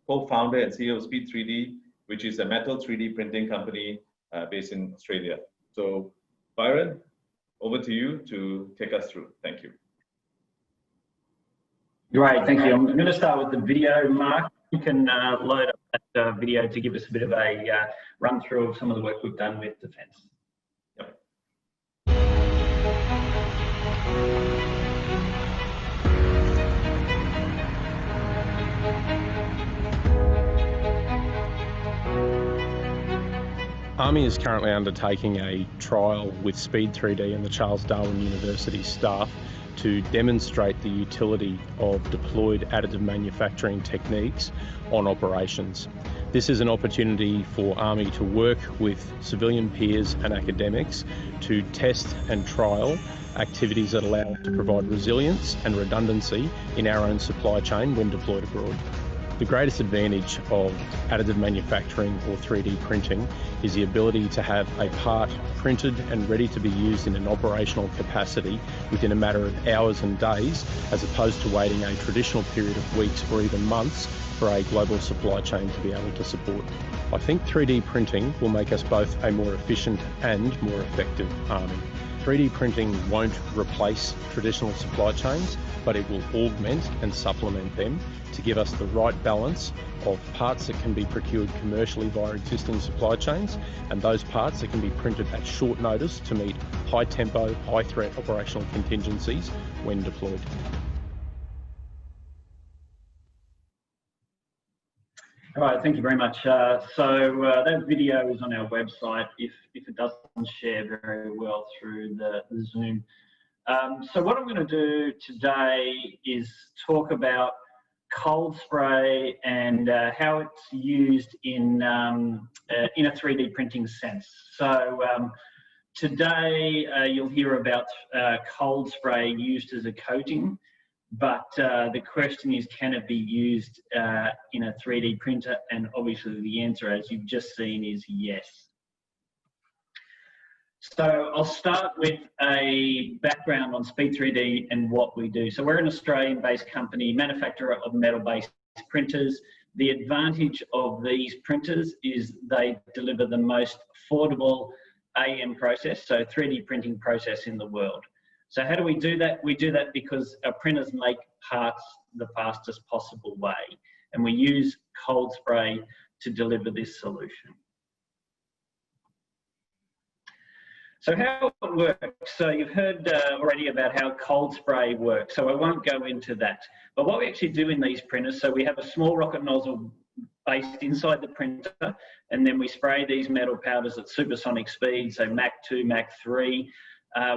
co-founder and CEO of Speed 3D, which is a metal 3D printing company based in Australia. So Byron, over to you to take us through. Thank you. Great, thank you. I'm going to start with the video, Mark. You can load up that video to give us a bit of a run through of some of the work we've done with defence. Yep. Army is currently undertaking a trial with Speed 3D and the Charles Darwin University staff to demonstrate the utility of deployed additive manufacturing techniques on operations. This is an opportunity for Army to work with civilian peers and academics to test and trial activities that allow us to provide resilience and redundancy in our own supply chain when deployed abroad. The greatest advantage of additive manufacturing or 3D printing is the ability to have a part printed and ready to be used in an operational capacity within a matter of hours and days, as opposed to waiting a traditional period of weeks or even months for a global supply chain to be able to support. I think 3D printing will make us both a more efficient and more effective army. 3D printing won't replace traditional supply chains, but it will augment and supplement them to give us the right balance of parts that can be procured commercially via existing supply chains and those parts that can be printed at short notice to meet high tempo, high threat operational contingencies when deployed. All right, thank you very much. That video is on our website if it doesn't share very well through the Zoom. So what I'm going to do today is talk about cold spray and how it's used in a 3D printing sense. So today you'll hear about cold spray used as a coating. But the question is, can it be used in a 3D printer? And obviously the answer, as you've just seen, is yes. So I'll start with a background on Speed 3D and what we do. So we're an Australian-based company, manufacturer of metal-based printers. The advantage of these printers is they deliver the most affordable AM process, so 3D printing process in the world. So how do we do that? We do that because our printers make parts the fastest possible way, and we use cold spray to deliver this solution. So how it works, so you've heard already about how cold spray works, so I won't go into that. But what we actually do in these printers, so we have a small rocket nozzle based inside the printer, and then we spray these metal powders at supersonic speed, so Mach 2, Mach 3.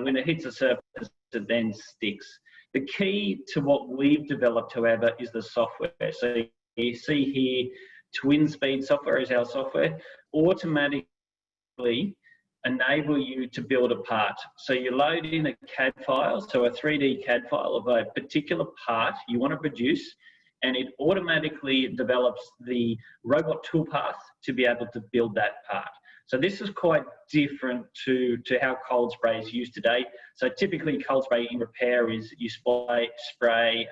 When it hits the surface, it then sticks. The key to what we've developed, however, is the software. So you see here, Twin Speed software is our software, automatically enable you to build a part. So you load in a CAD file, so a 3D CAD file of a particular part you want to produce, and it automatically develops the robot toolpath to be able to build that part. So this is quite different to how cold spray is used today. So typically cold spray in repair is you spray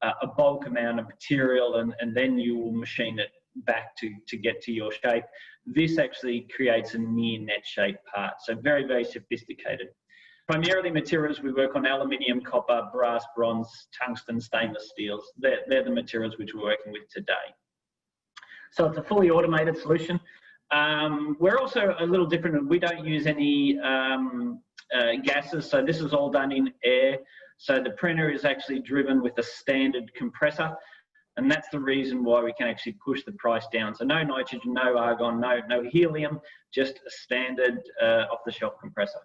a bulk amount of material and then you will machine it back to get to your shape. This actually creates a near net shape part. So very, very sophisticated. Primarily materials we work on: aluminium, copper, brass, bronze, tungsten, stainless steels. They're the materials which we're working with today. So it's a fully automated solution. We're also a little different. We don't use any gases, so this is all done in air. So the printer is actually driven with a standard compressor, and that's the reason why we can actually push the price down. So no nitrogen, no argon, no helium, just a standard off-the-shelf compressor.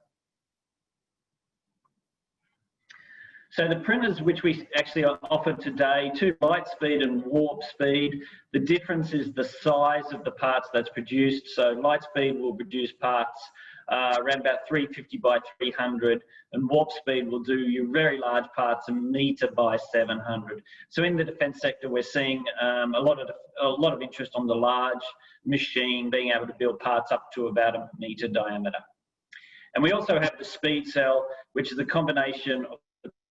So the printers which we actually offer today, to light speed and warp speed, the difference is the size of the parts that's produced. So light speed will produce parts around about 350 by 300, and warp speed will do your very large parts a metre by 700. So in the defence sector, we're seeing a lot of interest on the large machine being able to build parts up to about a metre diameter. And we also have the speed cell, which is a combination of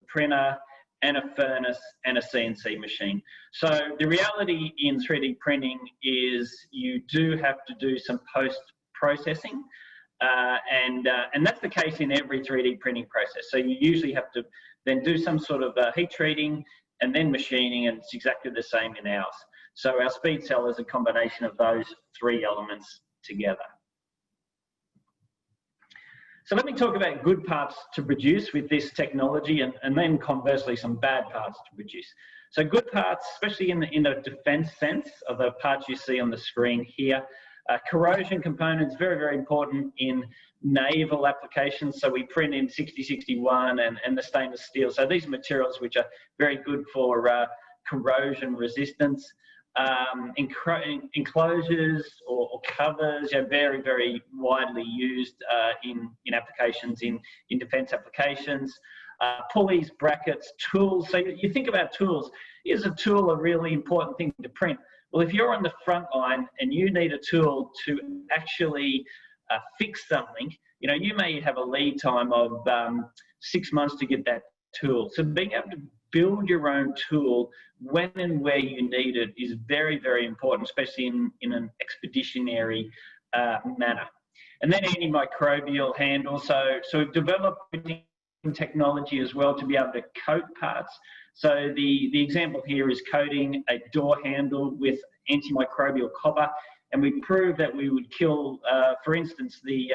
printer and a furnace and a CNC machine. So the reality in 3D printing is you do have to do some post-processing, and that's the case in every 3D printing process. So you usually have to then do some sort of heat treating and then machining, and it's exactly the same in ours. So our speed cell is a combination of those three elements together. So let me talk about good parts to produce with this technology, and then conversely some bad parts to produce. So good parts, especially in the defence sense, are the parts you see on the screen here. Corrosion components, very, very important in naval applications. So we print in 6061 and the stainless steel. So these are materials which are very good for corrosion resistance. Enclosures or covers are very, very widely used in applications, in defence applications. pulleys, brackets, tools. So you think about tools. Is a tool a really important thing to print? Well, if you're on the front line and you need a tool to actually fix something, you may have a lead time of 6 months to get that tool. So being able to build your own tool when and where you need it is very, very important, especially in an expeditionary manner. And then antimicrobial handle. So we've developed technology as well to be able to coat parts. So the example here is coating a door handle with antimicrobial copper, and we proved that we would kill, for instance, the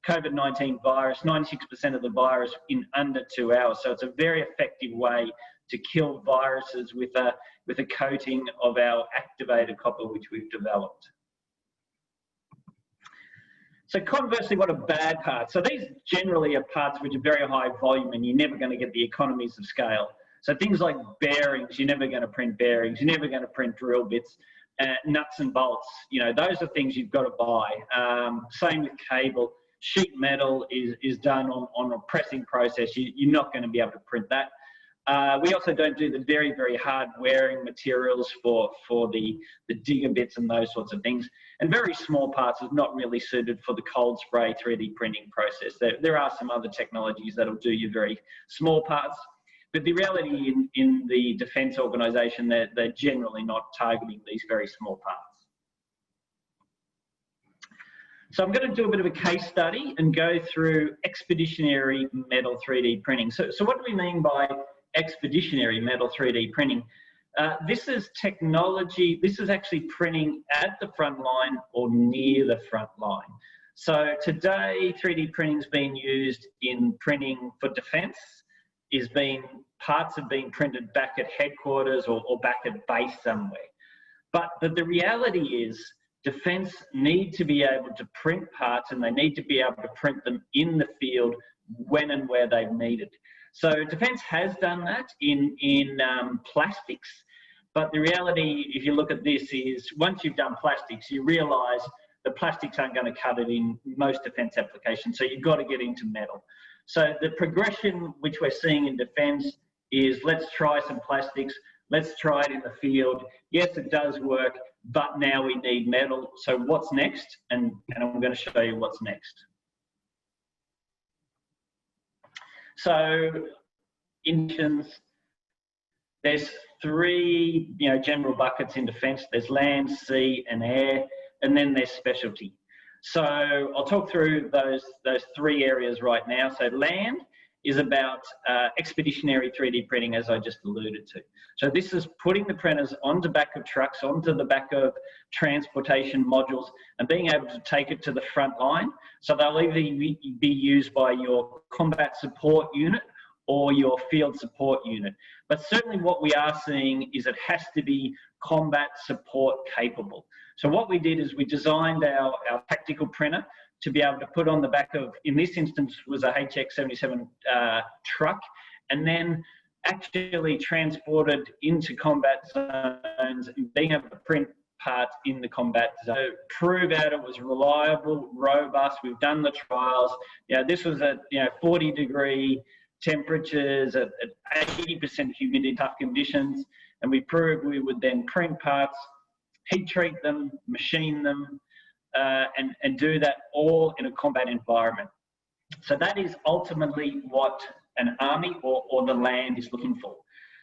COVID-19 virus, 96% of the virus in under 2 hours. So it's a very effective way to kill viruses with a coating of our activated copper, which we've developed. So conversely, what are bad parts? So these generally are parts which are very high volume and you're never going to get the economies of scale. So things like bearings, you're never going to print bearings, you're never going to print drill bits, nuts and bolts, those are things you've got to buy. Same with cable. Sheet metal is done on a pressing process. You're not going to be able to print that. We also don't do the very, very hard wearing materials for the digger bits and those sorts of things. And very small parts is not really suited for the cold spray 3D printing process. There are some other technologies that'll do your very small parts. But the reality in the defence organisation, they're generally not targeting these very small parts. So I'm going to do a bit of a case study and go through expeditionary metal 3D printing. So what do we mean by expeditionary metal 3D printing? This is technology, this is actually printing at the front line or near the front line. So today, 3D printing is being used in printing for defence, parts have been printed back at headquarters or back at base somewhere. But the reality is defence need to be able to print parts, and they need to be able to print them in the field when and where they're needed. So defence has done that in plastics, but the reality, if you look at this, is once you've done plastics, you realise the plastics aren't going to cut it in most defence applications, so you've got to get into metal. So the progression which we're seeing in defence is let's try some plastics, let's try it in the field. Yes, it does work, but now we need metal. So what's next? And I'm going to show you what's next. So there's three general buckets in defence. There's land, sea and air, and then there's specialty. So I'll talk through those three areas right now. So land is about expeditionary 3D printing, as I just alluded to. So this is putting the printers onto the back of trucks, onto the back of transportation modules, and being able to take it to the front line. So they'll either be used by your combat support unit or your field support unit. But certainly what we are seeing is it has to be combat support capable. So what we did is we designed our tactical printer to be able to put on the back of, in this instance, was a HX-77 truck, and then actually transported into combat zones and being able to print parts in the combat zone. So prove out it was reliable, robust. We've done the trials. This was at 40-degree temperatures, at 80% humidity, tough conditions, and we proved we would then print parts, heat treat them, machine them, and do that all in a combat environment. So that is ultimately what an army or the land is looking for.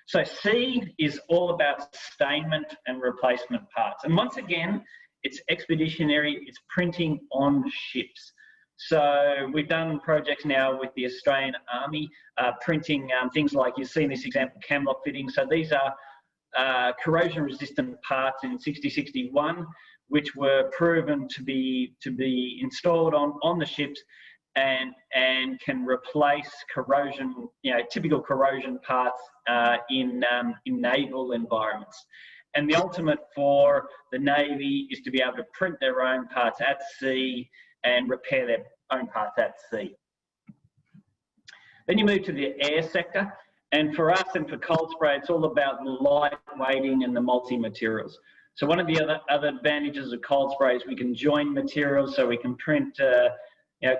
So C is all about sustainment and replacement parts. And once again, it's expeditionary, it's printing on ships. So we've done projects now with the Australian Army, printing things like, you see in this example, camlock fittings. So these are corrosion-resistant parts in 6061, which were proven to be installed on the ships and can replace corrosion, typical corrosion parts in naval environments. And the ultimate for the Navy is to be able to print their own parts at sea and repair their own parts at sea. Then you move to the air sector. And for us and for cold spray, it's all about the light weighting and the multi-materials. So one of the other advantages of cold spray is we can join materials, so we can print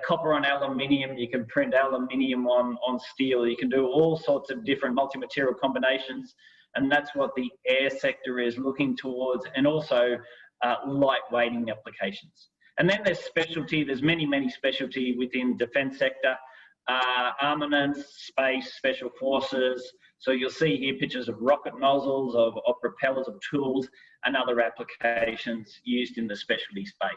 copper on aluminium, you can print aluminium on steel, you can do all sorts of different multi-material combinations, and that's what the air sector is looking towards, and also lightweighting applications. And then there's specialty, there's many specialty within defense sector, armaments, space, special forces. So you'll see here pictures of rocket nozzles, of propellers, of tools, and other applications used in the specialty space.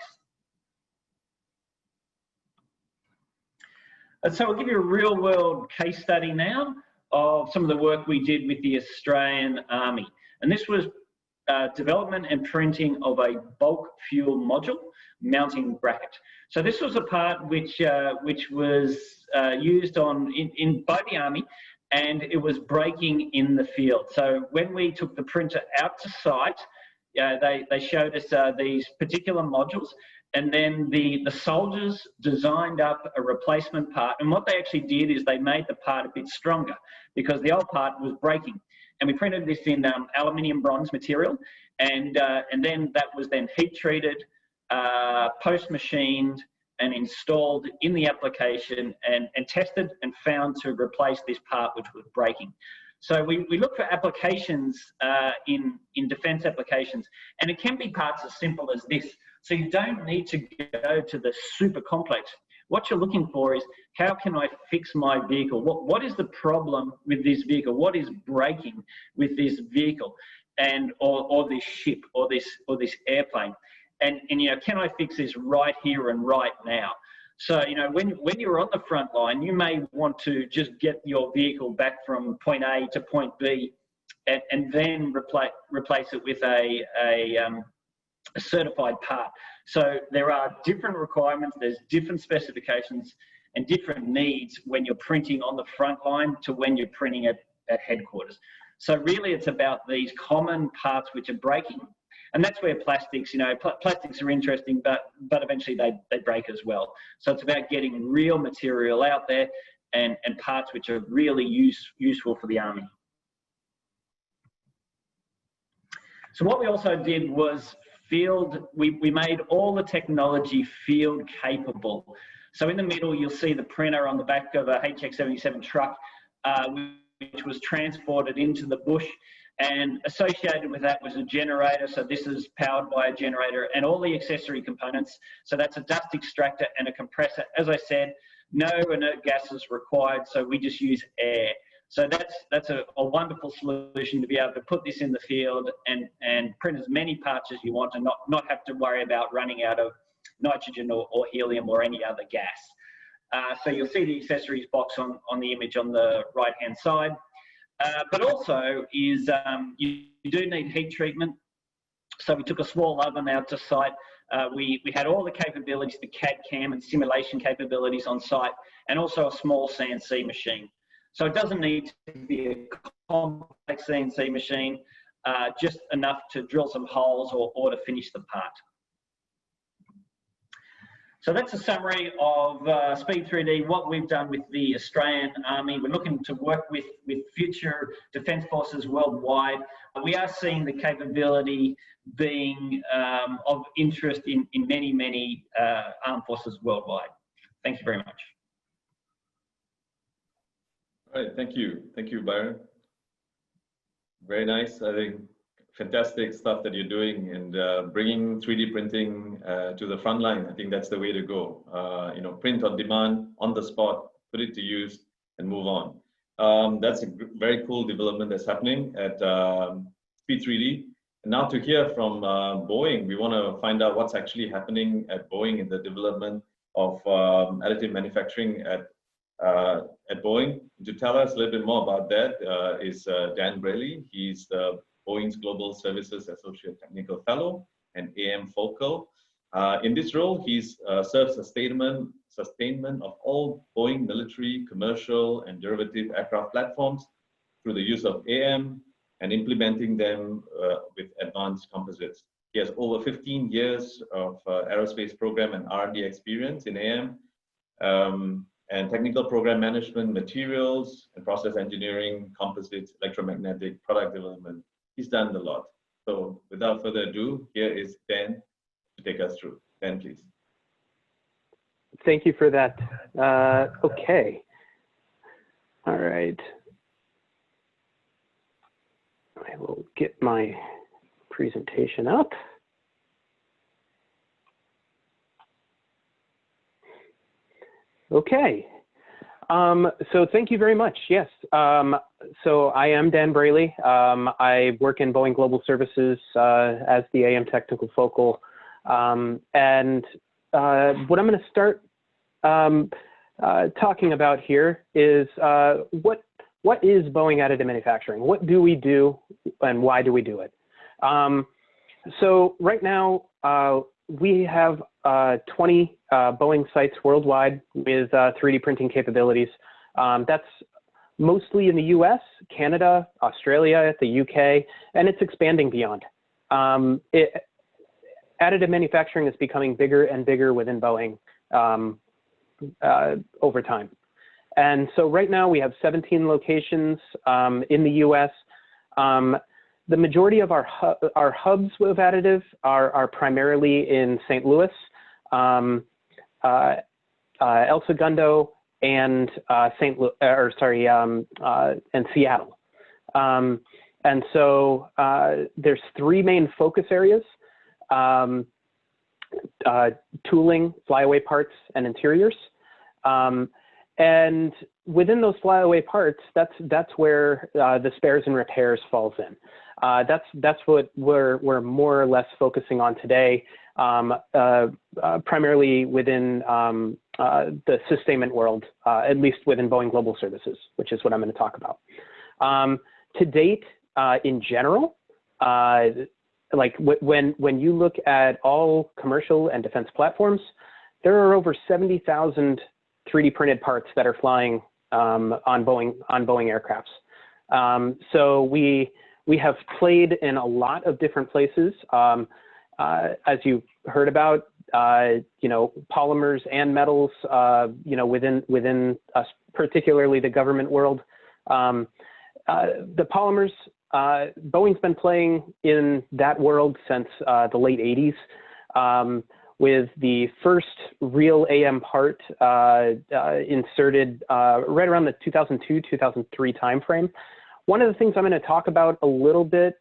And so I'll give you a real world case study now of some of the work we did with the Australian Army. And this was development and printing of a bulk fuel module mounting bracket. So this was a part which was used by the Army, and it was breaking in the field. So when we took the printer out to site, they showed us these particular modules, and then the soldiers designed up a replacement part. And what they actually did is they made the part a bit stronger because the old part was breaking. And we printed this in aluminium bronze material, and then that was then heat treated, post-machined, and installed in the application and tested and found to replace this part which was breaking. So we look for applications in defense applications, and it can be parts as simple as this. So you don't need to go to the super complex. What you're looking for is, how can I fix my vehicle? What is the problem with this vehicle? What is breaking with this vehicle, or this ship, or this airplane? And can I fix this right here and right now? So when you're on the front line, you may want to just get your vehicle back from point A to point B, and then replace it with a certified part. So there are different requirements, there's different specifications and different needs when you're printing on the front line to when you're printing at headquarters. So really it's about these common parts which are breaking, and that's where plastics, plastics are interesting, but eventually they break as well. So it's about getting real material out there and parts which are really useful for the Army. So what we also did was we made all the technology field capable. So in the middle, you'll see the printer on the back of a HX-77 truck, which was transported into the bush, and associated with that was a generator. So this is powered by a generator and all the accessory components. So that's a dust extractor and a compressor. As I said, no inert gases required, so we just use air. So that's a wonderful solution to be able to put this in the field and print as many parts as you want, and not have to worry about running out of nitrogen or helium or any other gas. So you'll see the accessories box on the image on the right-hand side. But also is you do need heat treatment. So we took a small oven out to site. We had all the capabilities, the CAD/CAM and simulation capabilities on site, and also a small CNC machine. So it doesn't need to be a complex CNC machine, just enough to drill some holes or to finish the part. So that's a summary of Speed 3D, what we've done with the Australian Army. We're looking to work with future defence forces worldwide. We are seeing the capability being of interest in many armed forces worldwide. Thank you very much. All right, thank you. Thank you, Byron. Very nice. I think fantastic stuff that you're doing, and bringing 3D printing to the front line. I think that's the way to go. Print on demand, on the spot, put it to use, and move on. That's a very cool development that's happening at Speed 3D. And now to hear from Boeing, we want to find out what's actually happening at Boeing in the development of additive manufacturing at Boeing. To tell us a little bit more about that is Dan Braley. He's Boeing's Global Services Associate Technical Fellow and AM Focal. In this role, he's serves sustainment of all Boeing military, commercial, and derivative aircraft platforms through the use of AM and implementing them with advanced composites. He has over 15 years of aerospace program and R&D experience in AM, and technical program management, materials and process engineering, composites, electromagnetic, product development. He's done a lot. So without further ado, here is Dan to take us through. Dan, please. Thank you for that. Okay. All right. I will get my presentation up. Okay. So thank you very much. Yes. So I am Dan Braley. I work in Boeing Global Services as the AM Technical Focal. And what I'm going to start talking about here is what is Boeing additive manufacturing? What do we do and why do we do it? So right now we have 20 Boeing sites worldwide with 3D printing capabilities. That's mostly in the US, Canada, Australia, the UK, and it's expanding beyond. Additive manufacturing is becoming bigger and bigger within Boeing over time. And so right now we have 17 locations in the US. The majority of our hubs with additive are primarily in St. Louis, El Segundo, and and Seattle. And so there's 3 main focus areas: tooling, flyaway parts, and interiors. And within those flyaway parts, that's where the spares and repairs falls in. That's what we're more or less focusing on today, primarily within the sustainment world, at least within Boeing Global Services, which is what I'm going to talk about. To date, in general, like when you look at all commercial and defense platforms, there are over 70,000 3D printed parts that are flying on Boeing aircrafts. So we have played in a lot of different places, as you heard about, polymers and metals, within us, particularly the government world. The polymers, Boeing's been playing in that world since the late 80s. With the first real AM part inserted right around the 2002-2003 timeframe. One of the things I'm going to talk about a little bit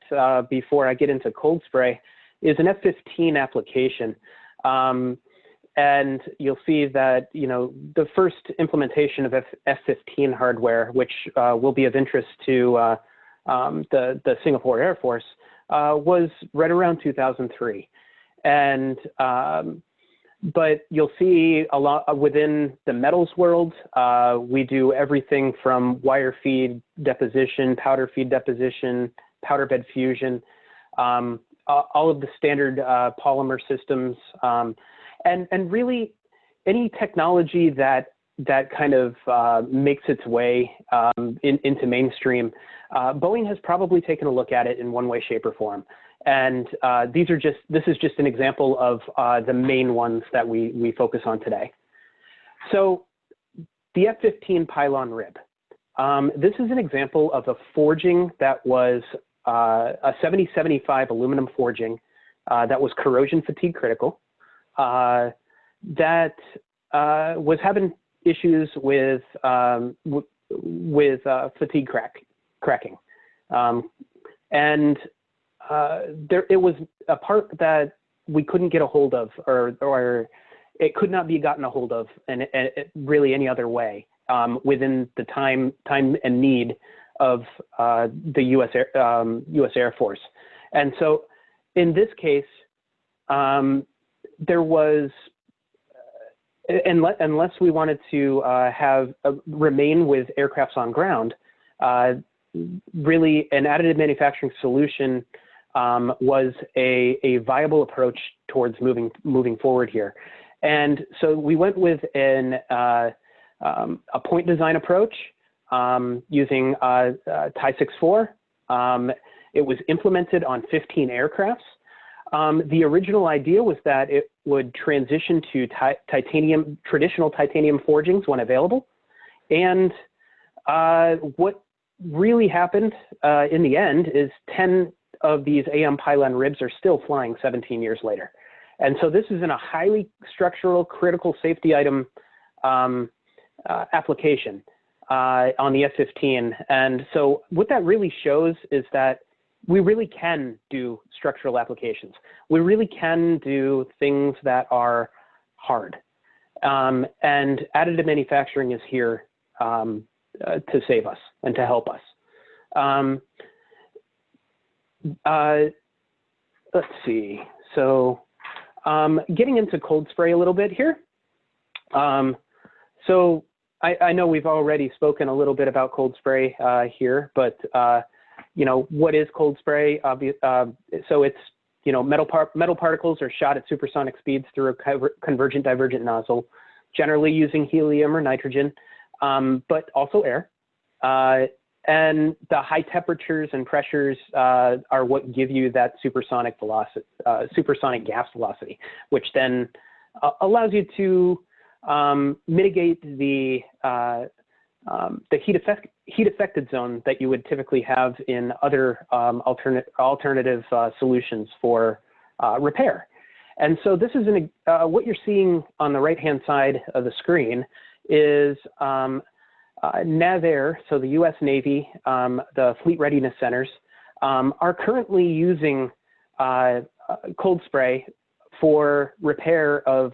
before I get into cold spray is an F-15 application. And you'll see that, the first implementation of F-15 hardware, which will be of interest to the Singapore Air Force, was right around 2003. And but you'll see a lot within the metals world. We do everything from wire feed deposition, powder feed deposition, powder bed fusion, all of the standard polymer systems, and really any technology that kind of makes its way into mainstream. Boeing has probably taken a look at it in one way, shape, or form. And this is just an example of the main ones that we focus on today. So the F-15 pylon rib. This is an example of a forging that was a 7075 aluminum forging that was corrosion fatigue critical, that was having issues with fatigue cracking. It was a part that we couldn't get a hold of, or it could not be gotten a hold of, and really any other way within the time and need of the U.S. Air Force. And so, in this case, there was, unless we wanted to remain with aircrafts on ground, really an additive manufacturing solution was a viable approach towards moving forward here. And so we went with a point design approach using TIE 64. It was implemented on 15 aircrafts. The original idea was that it would transition to traditional titanium forgings when available. And what really happened in the end is 10 of these AM pylon ribs are still flying 17 years later. And so this is in a highly structural critical safety item application on the F-15. And so what that really shows is that we really can do structural applications. We really can do things that are hard. And additive manufacturing is here to save us and to help us. Let's see. So getting into cold spray a little bit here. So I know we've already spoken a little bit about cold spray here, but you know, what is cold spray? So it's, you know, metal particles are shot at supersonic speeds through a convergent divergent nozzle, generally using helium or nitrogen, but also air. And the high temperatures and pressures are what give you that supersonic velocity, supersonic gas velocity, which then allows you to mitigate the heat affected zone that you would typically have in other alternative solutions for repair. And so this is what you're seeing on the right-hand side of the screen is NAVAIR, so the U.S. Navy, the Fleet Readiness Centers, are currently using cold spray for repair of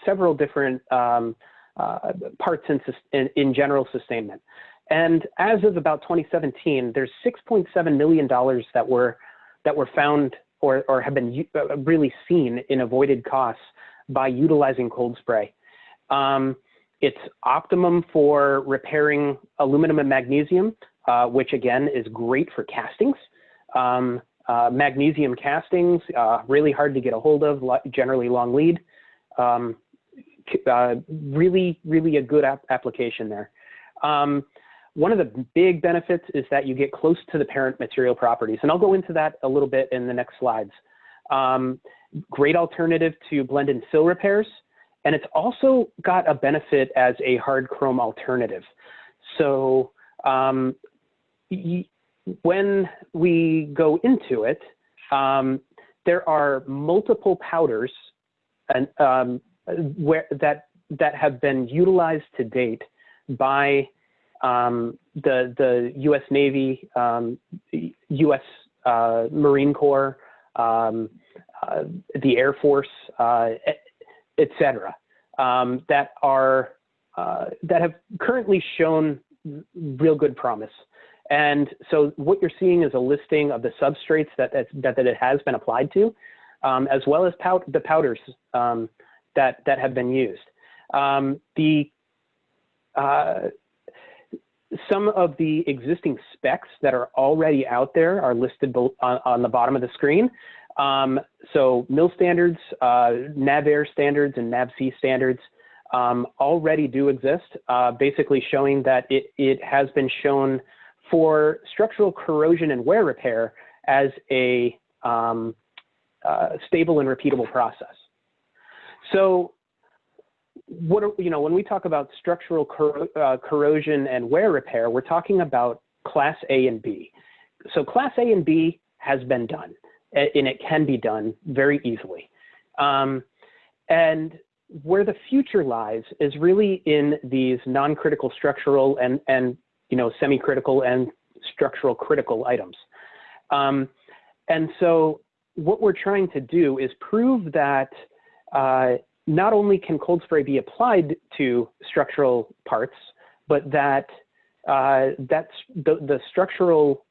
several different parts in general sustainment. And as of about 2017, there's $6.7 million that were found or have been really seen in avoided costs by utilizing cold spray. It's optimum for repairing aluminum and magnesium, which again is great for castings. Magnesium castings, really hard to get a hold of, generally long lead. Really a good application there. One of the big benefits is that you get close to the parent material properties, and I'll go into that a little bit in the next slides. Great alternative to blend and fill repairs, and it's also got a benefit as a hard chrome alternative. So when we go into it, there are multiple powders and that have been utilized to date by the U.S. Navy, U.S. Marine Corps, the Air Force, et cetera, that have currently shown real good promise. And so what you're seeing is a listing of the substrates that it has been applied to, as well as the powders that have been used. Some of the existing specs that are already out there are listed on the bottom of the screen. So MIL standards, NAVAIR standards, and NAVC standards already do exist, basically showing that it has been shown for structural corrosion and wear repair as a stable and repeatable process. So when we talk about structural corrosion and wear repair, we're talking about class A and B. So class A and B has been done, and it can be done very easily. And where the future lies is really in these non-critical structural and semi-critical and structural critical items. And so what we're trying to do is prove that not only can cold spray be applied to structural parts, but that that's the structural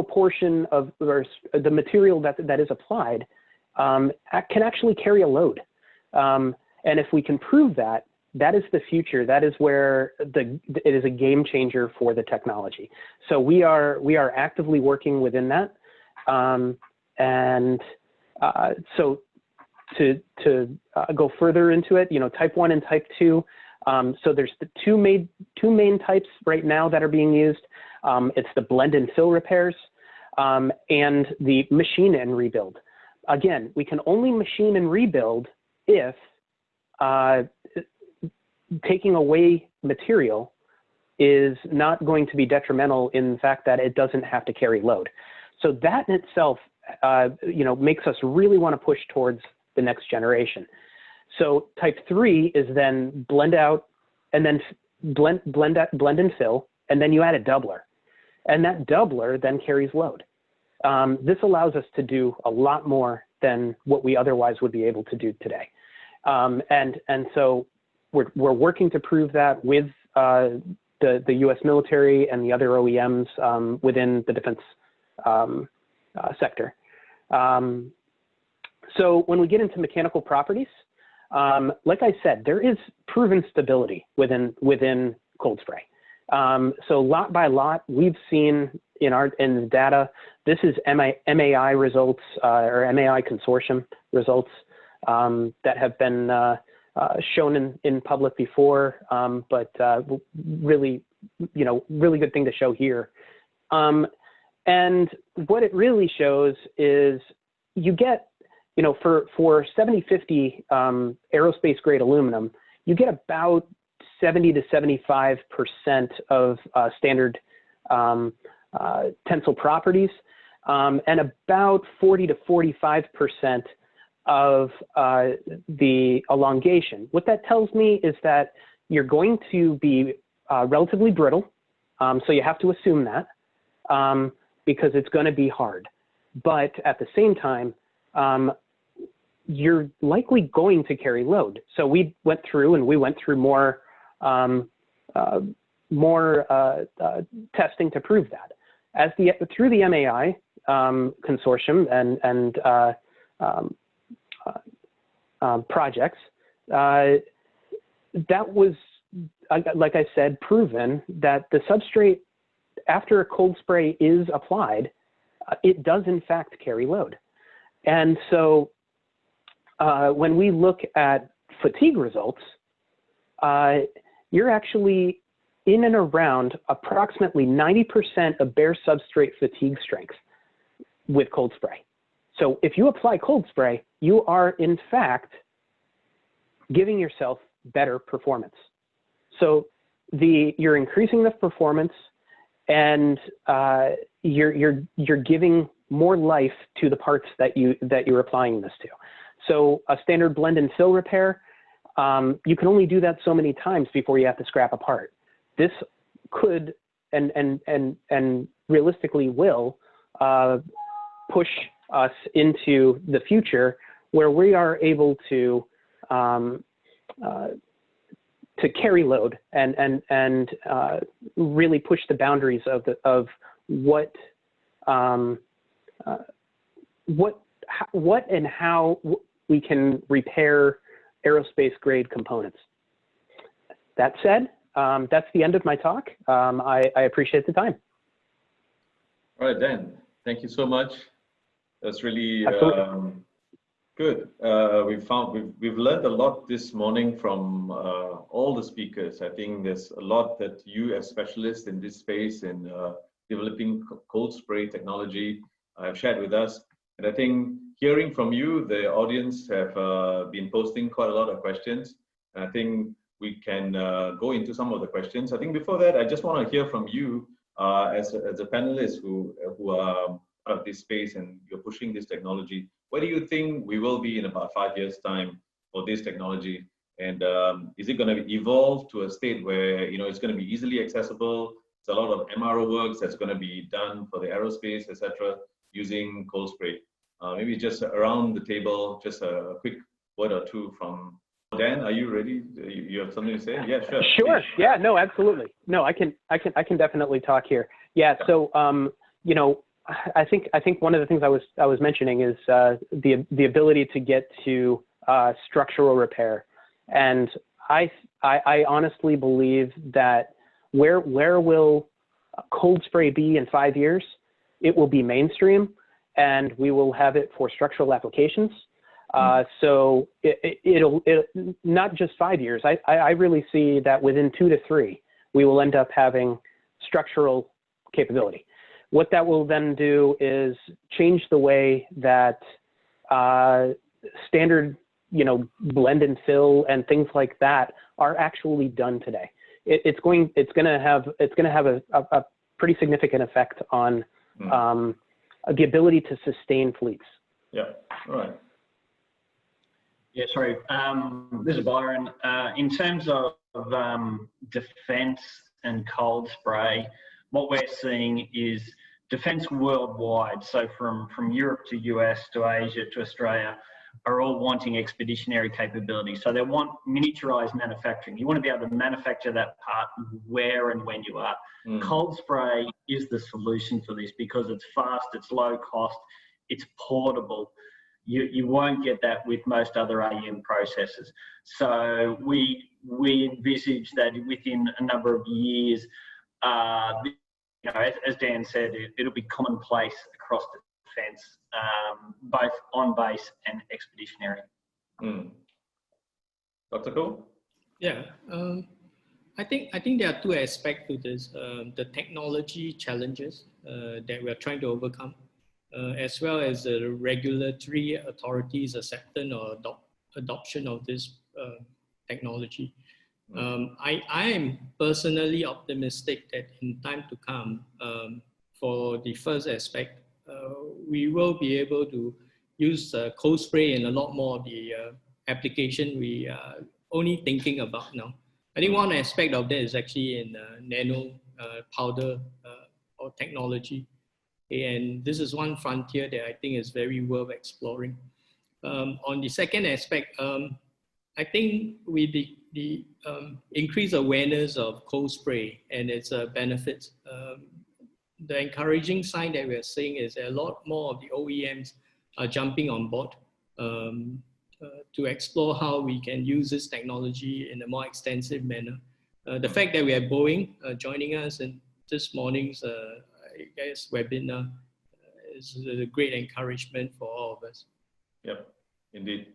portion of the material that is applied can actually carry a load. And if we can prove that, that is the future. That is where it is a game changer for the technology. So we are actively working within that. So to go further into it, type 1 and type 2. So there's the two main types right now that are being used. It's the blend and fill repairs and the machine and rebuild. Again, we can only machine and rebuild if taking away material is not going to be detrimental in the fact that it doesn't have to carry load. So that in itself makes us really want to push towards the next generation. So type 3 is then blend out and then blend and fill, and then you add a doubler. And that doubler then carries load. This allows us to do a lot more than what we otherwise would be able to do today. And so we're working to prove that with the U.S. military and the other OEMs within the defense sector. So when we get into mechanical properties, like I said, there is proven stability within cold spray. So lot by lot, we've seen in the data, this is MAI results or MAI consortium results that have been shown in public before, but really, really good thing to show here. And what it really shows is you get, for 7050 aerospace grade aluminum, you get about 70 to 75% of standard tensile properties, and about 40 to 45% of the elongation. What that tells me is that you're going to be relatively brittle, so you have to assume that, because it's going to be hard. But at the same time, you're likely going to carry load. So we went through more testing to prove that. Through the MAI consortium and projects, that was, like I said, proven that the substrate, after a cold spray is applied, it does in fact carry load. And so when we look at fatigue results, you're actually in and around approximately 90% of bare substrate fatigue strength with cold spray. So if you apply cold spray, you are in fact giving yourself better performance. So you're increasing the performance, and you're giving more life to the parts that you're applying this to. So a standard blend and fill repair, you can only do that so many times before you have to scrap a part. This could and realistically will push us into the future where we are able to carry load and really push the boundaries of what and how we can repair aerospace grade components. That said, that's the end of my talk. I appreciate the time. All right, Dan, thank you so much. That's really good. We've learned a lot this morning from all the speakers. I think there's a lot that you as specialists in this space in developing cold spray technology have shared with us. And I think hearing from you, the audience have been posting quite a lot of questions. And I think we can go into some of the questions. I think before that, I just want to hear from you as a panelist who are out of this space and you're pushing this technology. Where do you think we will be in about 5 years' time for this technology? And is it going to evolve to a state where it's going to be easily accessible? It's a lot of MRO works that's going to be done for the aerospace, etc., using cold spray. Maybe just around the table, just a quick word or two from Dan. Are you ready? You have something to say? Yeah, sure. Sure. Yeah. No, absolutely. No, I can definitely talk here. Yeah. So I think one of the things I was mentioning is the ability to get to structural repair, and I honestly believe that where will cold spray be in 5 years? It will be mainstream, and we will have it for structural applications. So it'll not just 5 years. I really see that within 2 to 3, we will end up having structural capability. What that will then do is change the way that standard, blend and fill and things like that are actually done today. It's going to have a pretty significant effect on the ability to sustain fleets. Yeah, all right. Yeah, sorry. This is Byron. In terms of defence and cold spray, what we're seeing is defence worldwide, so from Europe to US to Asia to Australia, are all wanting expeditionary capability. So they want miniaturized manufacturing. You want to be able to manufacture that part where and when you are. Cold spray is the solution for this because it's fast, it's low cost, it's portable. You won't get that with most other AM processes. So we envisage that within a number of years, as Dan said, it'll be commonplace across the defence, both on base and expeditionary. Dr. Koh? Yeah, I think there are two aspects to this: the technology challenges that we are trying to overcome, as well as the regulatory authorities' acceptance or adoption of this technology. I am personally optimistic that in time to come, for the first aspect, we will be able to use cold spray in a lot more of the application we are only thinking about now. I think one aspect of that is actually in nano powder or technology. And this is one frontier that I think is very worth exploring. On the second aspect, I think with the increased awareness of cold spray and its benefits, the encouraging sign that we're seeing is that a lot more of the OEMs are jumping on board to explore how we can use this technology in a more extensive manner. The fact that we have Boeing joining us in this morning's webinar is a great encouragement for all of us. Yep, indeed.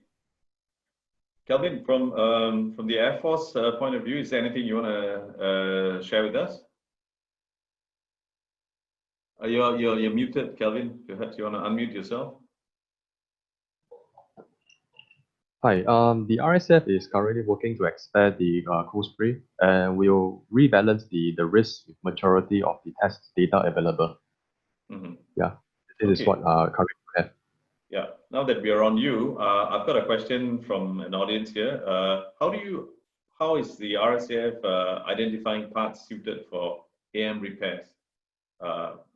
Kelvin, from the Air Force point of view, is there anything you want to share with us? You're muted, Kelvin. Perhaps you want to unmute yourself. Hi, the RSF is currently working to expand the cold spray, and will rebalance the risk with maturity of the test data available. Yeah, this is what currently we have. Yeah, now that we are on you, I've got a question from an audience here. How is the RSAF identifying parts suited for AM repairs?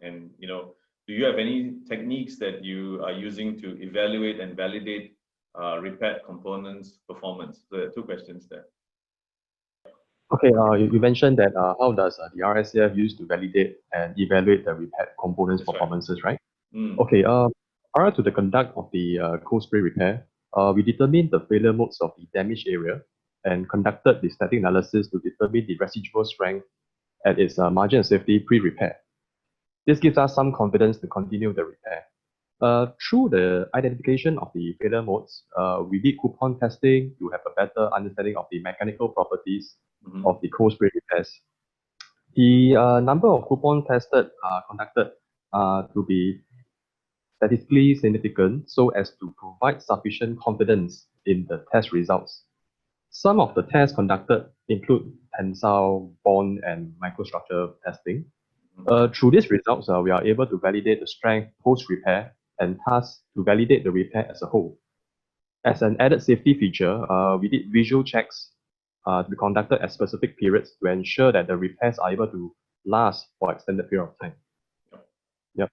And do you have any techniques that you are using to evaluate and validate repaired components' performance? So there are two questions there. Okay, you mentioned that how does the RSAF use to validate and evaluate the repaired components' performances, right? Okay, prior to the conduct of the cold spray repair, we determined the failure modes of the damaged area and conducted the static analysis to determine the residual strength at its margin of safety pre-repair. This gives us some confidence to continue the repair. Through the identification of the failure modes, we did coupon testing to have a better understanding of the mechanical properties of the cold spray repairs. The number of coupon tested conducted to be statistically significant so as to provide sufficient confidence in the test results. Some of the tests conducted include tensile, bond, and microstructure testing. Through these results, we are able to validate the strength post-repair and thus to validate the repair as a whole. As an added safety feature, we did visual checks to be conducted at specific periods to ensure that the repairs are able to last for extended period of time. Yep.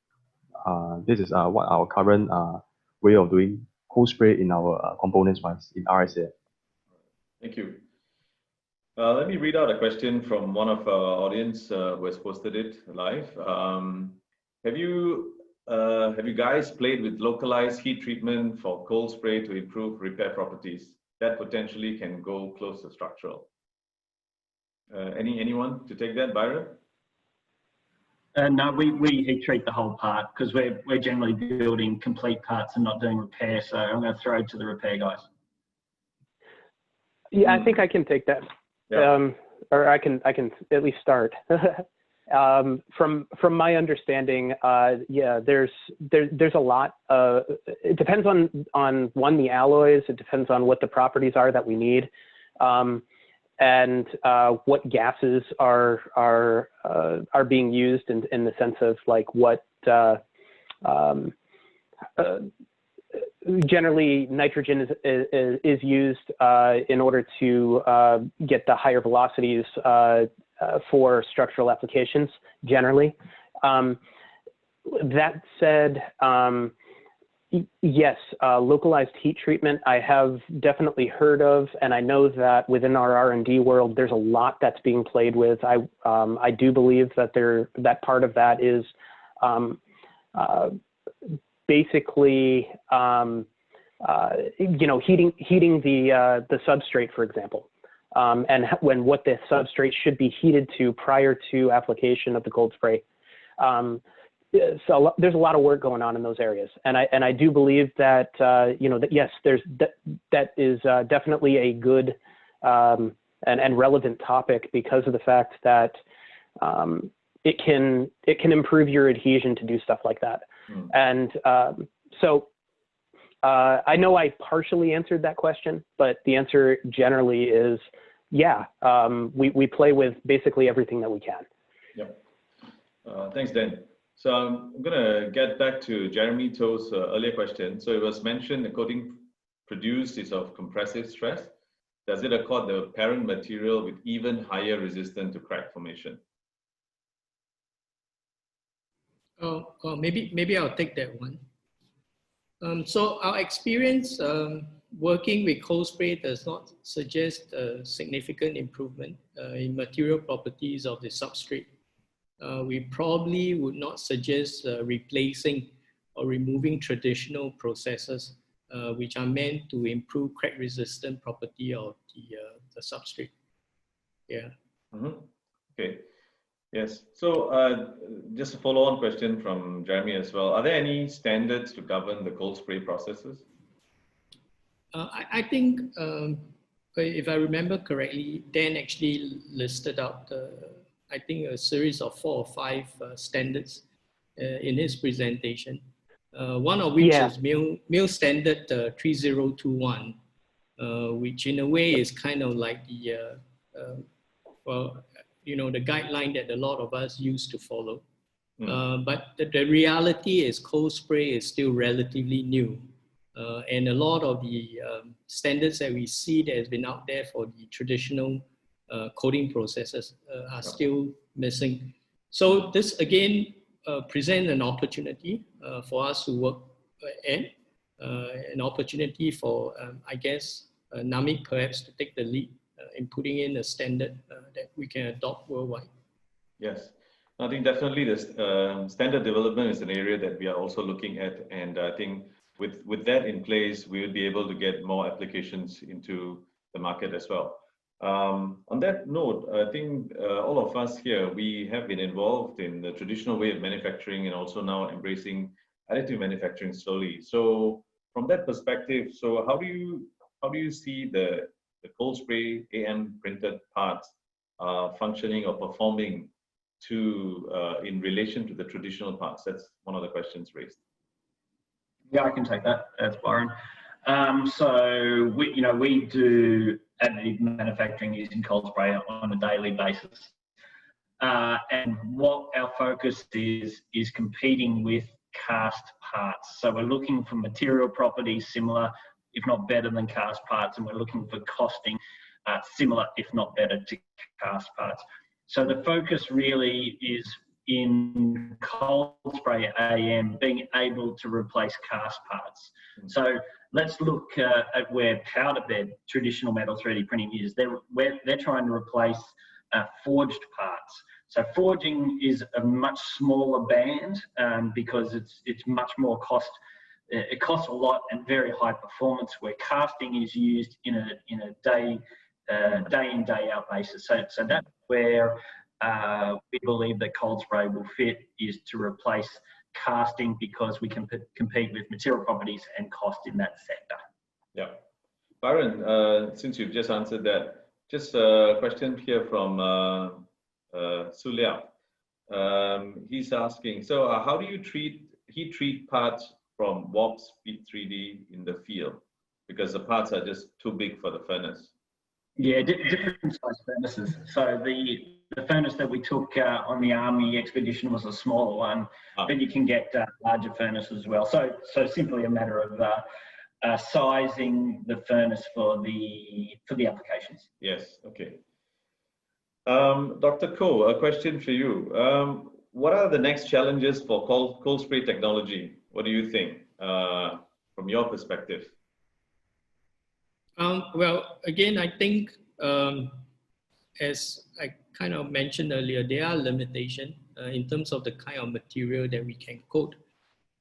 This is what our current way of doing cold spray in our components was in RSA. Thank you. Let me read out a question from one of our audience who has posted it live. Have you guys played with localized heat treatment for cold spray to improve repair properties that potentially can go close to structural? Anyone to take that, Byron? No, we heat treat the whole part because we're generally building complete parts and not doing repair. So I'm going to throw it to the repair guys. Yeah, I think I can take that. Yeah. Or I can at least start. From my understanding, yeah, there's a lot. It depends on one, the alloys. It depends on what the properties are that we need, and what gases are being used in the sense of like what generally nitrogen is used in order to get the higher velocities for structural applications generally. That said, yes, localized heat treatment I have definitely heard of, and I know that within our R&D world, there's a lot that's being played with. I do believe that that part of that is basically heating the substrate, for example, and what the substrate should be heated to prior to application of the cold spray. So there's a lot of work going on in those areas, and I do believe that that yes, that is definitely a good and relevant topic because of the fact that it can improve your adhesion to do stuff like that. And so I know I partially answered that question, but the answer generally is yeah. We play with basically everything that we can. Yep. Thanks, Dan. So I'm going to get back to Jeremy To's earlier question. So it was mentioned the coating produced is of compressive stress. Does it accord the parent material with even higher resistance to crack formation? Maybe I'll take that one. So our experience working with cold spray does not suggest a significant improvement in material properties of the substrate. We probably would not suggest replacing or removing traditional processes which are meant to improve crack resistant property of the substrate. Yeah. Okay. Yes. So just a follow-on question from Jeremy as well. Are there any standards to govern the cold spray processes? I think, if I remember correctly, Dan actually listed out I think a series of 4 or 5 standards in his presentation. One of which is MIL standard 3021, which in a way is kind of like the the guideline that a lot of us used to follow. But the reality is cold spray is still relatively new. And a lot of the standards that we see that has been out there for the traditional coating processes are still missing. So this again presents an opportunity for us to work at, an opportunity for, I guess, NAMIC perhaps to take the lead in putting in a standard that we can adopt worldwide. Yes, I think definitely this standard development is an area that we are also looking at, and I think with that in place, we will be able to get more applications into the market as well. On that note, I think all of us here, we have been involved in the traditional way of manufacturing and also now embracing additive manufacturing slowly. So from that perspective, so how do you see the cold spray AM printed parts functioning or performing in relation to the traditional parts? That's one of the questions raised. Yeah, I can take that. That's Byron. So we do additive manufacturing using cold spray on a daily basis, and what our focus is competing with cast parts. So we're looking for material properties similar, if not better than cast parts, and we're looking for costing similar, if not better, to cast parts. So the focus really is in cold spray AM being able to replace cast parts. So let's look at where powder bed traditional metal 3D printing is. They're trying to replace forged parts. So forging is a much smaller band because it's much more cost. It costs a lot and very high performance. Where casting is used in a day in day out basis. So that's where we believe that cold spray will fit, is to replace casting because we can compete with material properties and cost in that sector. Yeah. Byron, since you've just answered that, just a question here from Su Liao. He's asking, so how do you heat treat parts from warp speed 3D in the field? Because the parts are just too big for the furnace. Yeah, different size furnaces. So the the furnace that we took on the Army expedition was a smaller one, but you can get larger furnaces as well. So simply a matter of sizing the furnace for the applications. Yes. Okay. Dr. Koh, a question for you. What are the next challenges for cold spray technology? What do you think from your perspective? Well, again, I think as I kind of mentioned earlier, there are limitations in terms of the kind of material that we can coat.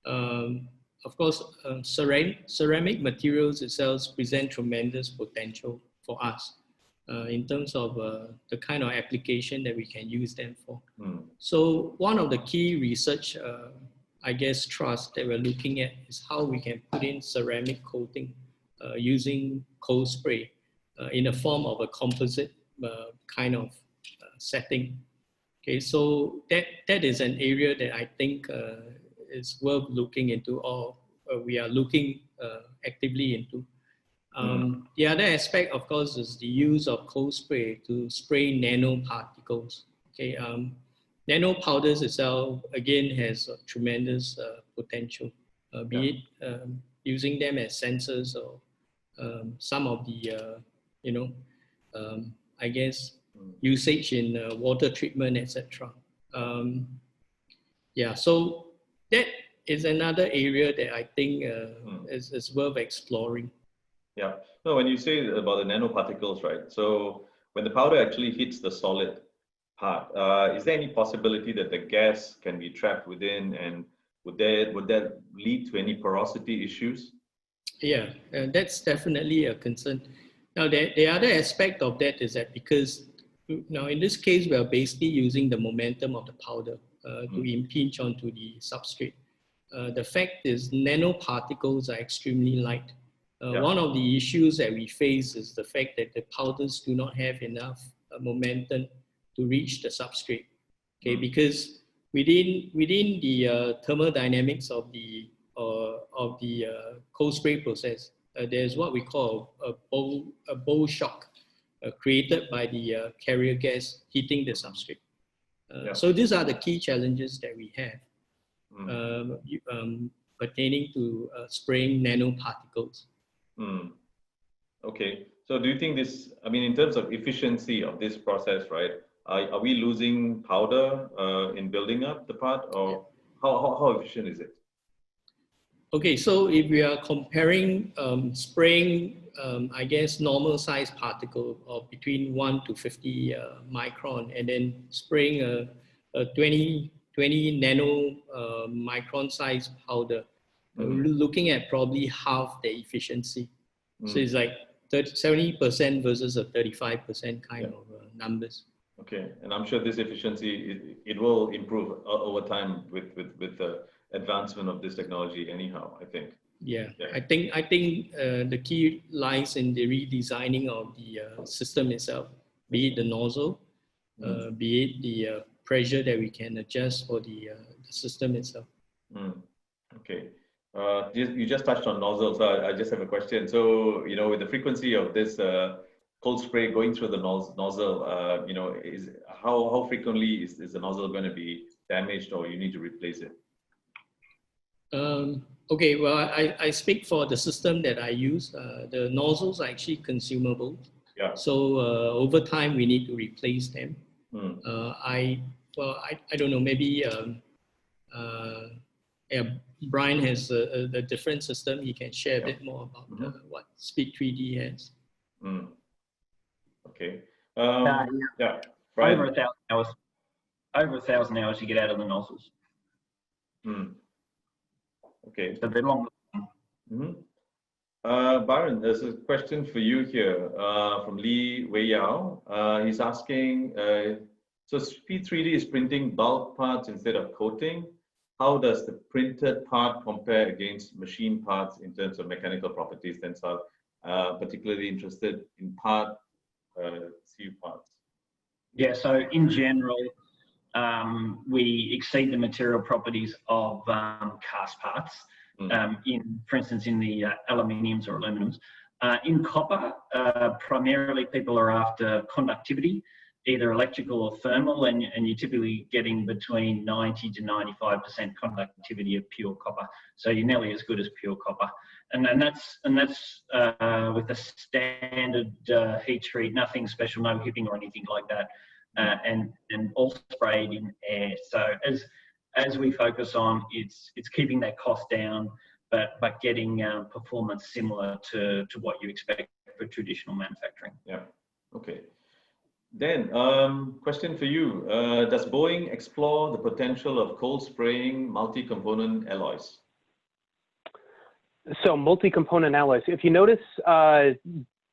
Of course, ceramic materials itself present tremendous potential for us in terms of the kind of application that we can use them for. So one of the key research, I guess, thrust that we're looking at is how we can put in ceramic coating using cold spray in the form of a composite kind of setting. Okay, so that is an area that I think is worth looking into, or we are looking actively into. The other aspect, of course, is the use of cold spray to spray nanoparticles. Okay, nano powders itself again has a tremendous potential, be it using them as sensors or some of the I guess usage in water treatment, etc. Yeah, so that is another area that I think is worth exploring. Yeah. No, when you say about the nanoparticles, right? So when the powder actually hits the solid part, is there any possibility that the gas can be trapped within, and would that lead to any porosity issues? Yeah, that's definitely a concern. Now, the other aspect of that is that because now in this case, we are basically using the momentum of the powder to impinge onto the substrate. The fact is nanoparticles are extremely light. One of the issues that we face is the fact that the powders do not have enough momentum to reach the substrate. Okay, because within the thermodynamics of the cold spray process, there's what we call a bow shock created by the carrier gas hitting the substrate. So these are the key challenges that we have pertaining to spraying nanoparticles. Okay, so do you think this, I mean, in terms of efficiency of this process, right, are we losing powder in building up the part, or how efficient is it? Okay, so if we are comparing spraying, I guess, normal size particle of between 1 to 50 micron, and then spraying a 20 nano micron size powder, we're looking at probably half the efficiency. So it's like 70% versus a 35% kind of numbers. Okay, and I'm sure this efficiency, it will improve over time with the advancement of this technology anyhow, I think. Yeah. I think the key lies in the redesigning of the system itself, be it the nozzle, be it the pressure that we can adjust for the system itself. Okay. You just touched on nozzles, so I just have a question. So, with the frequency of this cold spray going through the nozzle, how frequently is the nozzle going to be damaged, or you need to replace it? Okay, well, I speak for the system that I use. The nozzles are actually consumable. Yeah. So over time, we need to replace them. I don't know, maybe Brian has a different system. He can share a bit more about what Speed 3D has. Okay. Yeah. Brian. Over 1,000 hours you get out of the nozzles. Okay. So they're long. Byron, there's a question for you here from Lee Wei Yao. He's asking, so Speed 3D is printing bulk parts instead of coating. How does the printed part compare against machine parts in terms of mechanical properties? Then, so particularly interested in part CU parts. Yeah, so in general, we exceed the material properties of cast parts, for instance, in the aluminiums or aluminums. In copper, primarily people are after conductivity either electrical or thermal, and you're typically getting between 90 to 95% conductivity of pure copper. So you're nearly as good as pure copper, and that's with the standard heat treat, nothing special, no hipping or anything like that, and all sprayed in air. So as we focus on, it's keeping that cost down, but getting performance similar to what you expect for traditional manufacturing. Yeah. Okay. Then, question for you. Does Boeing explore the potential of cold spraying multi-component alloys? So multi-component alloys, if you notice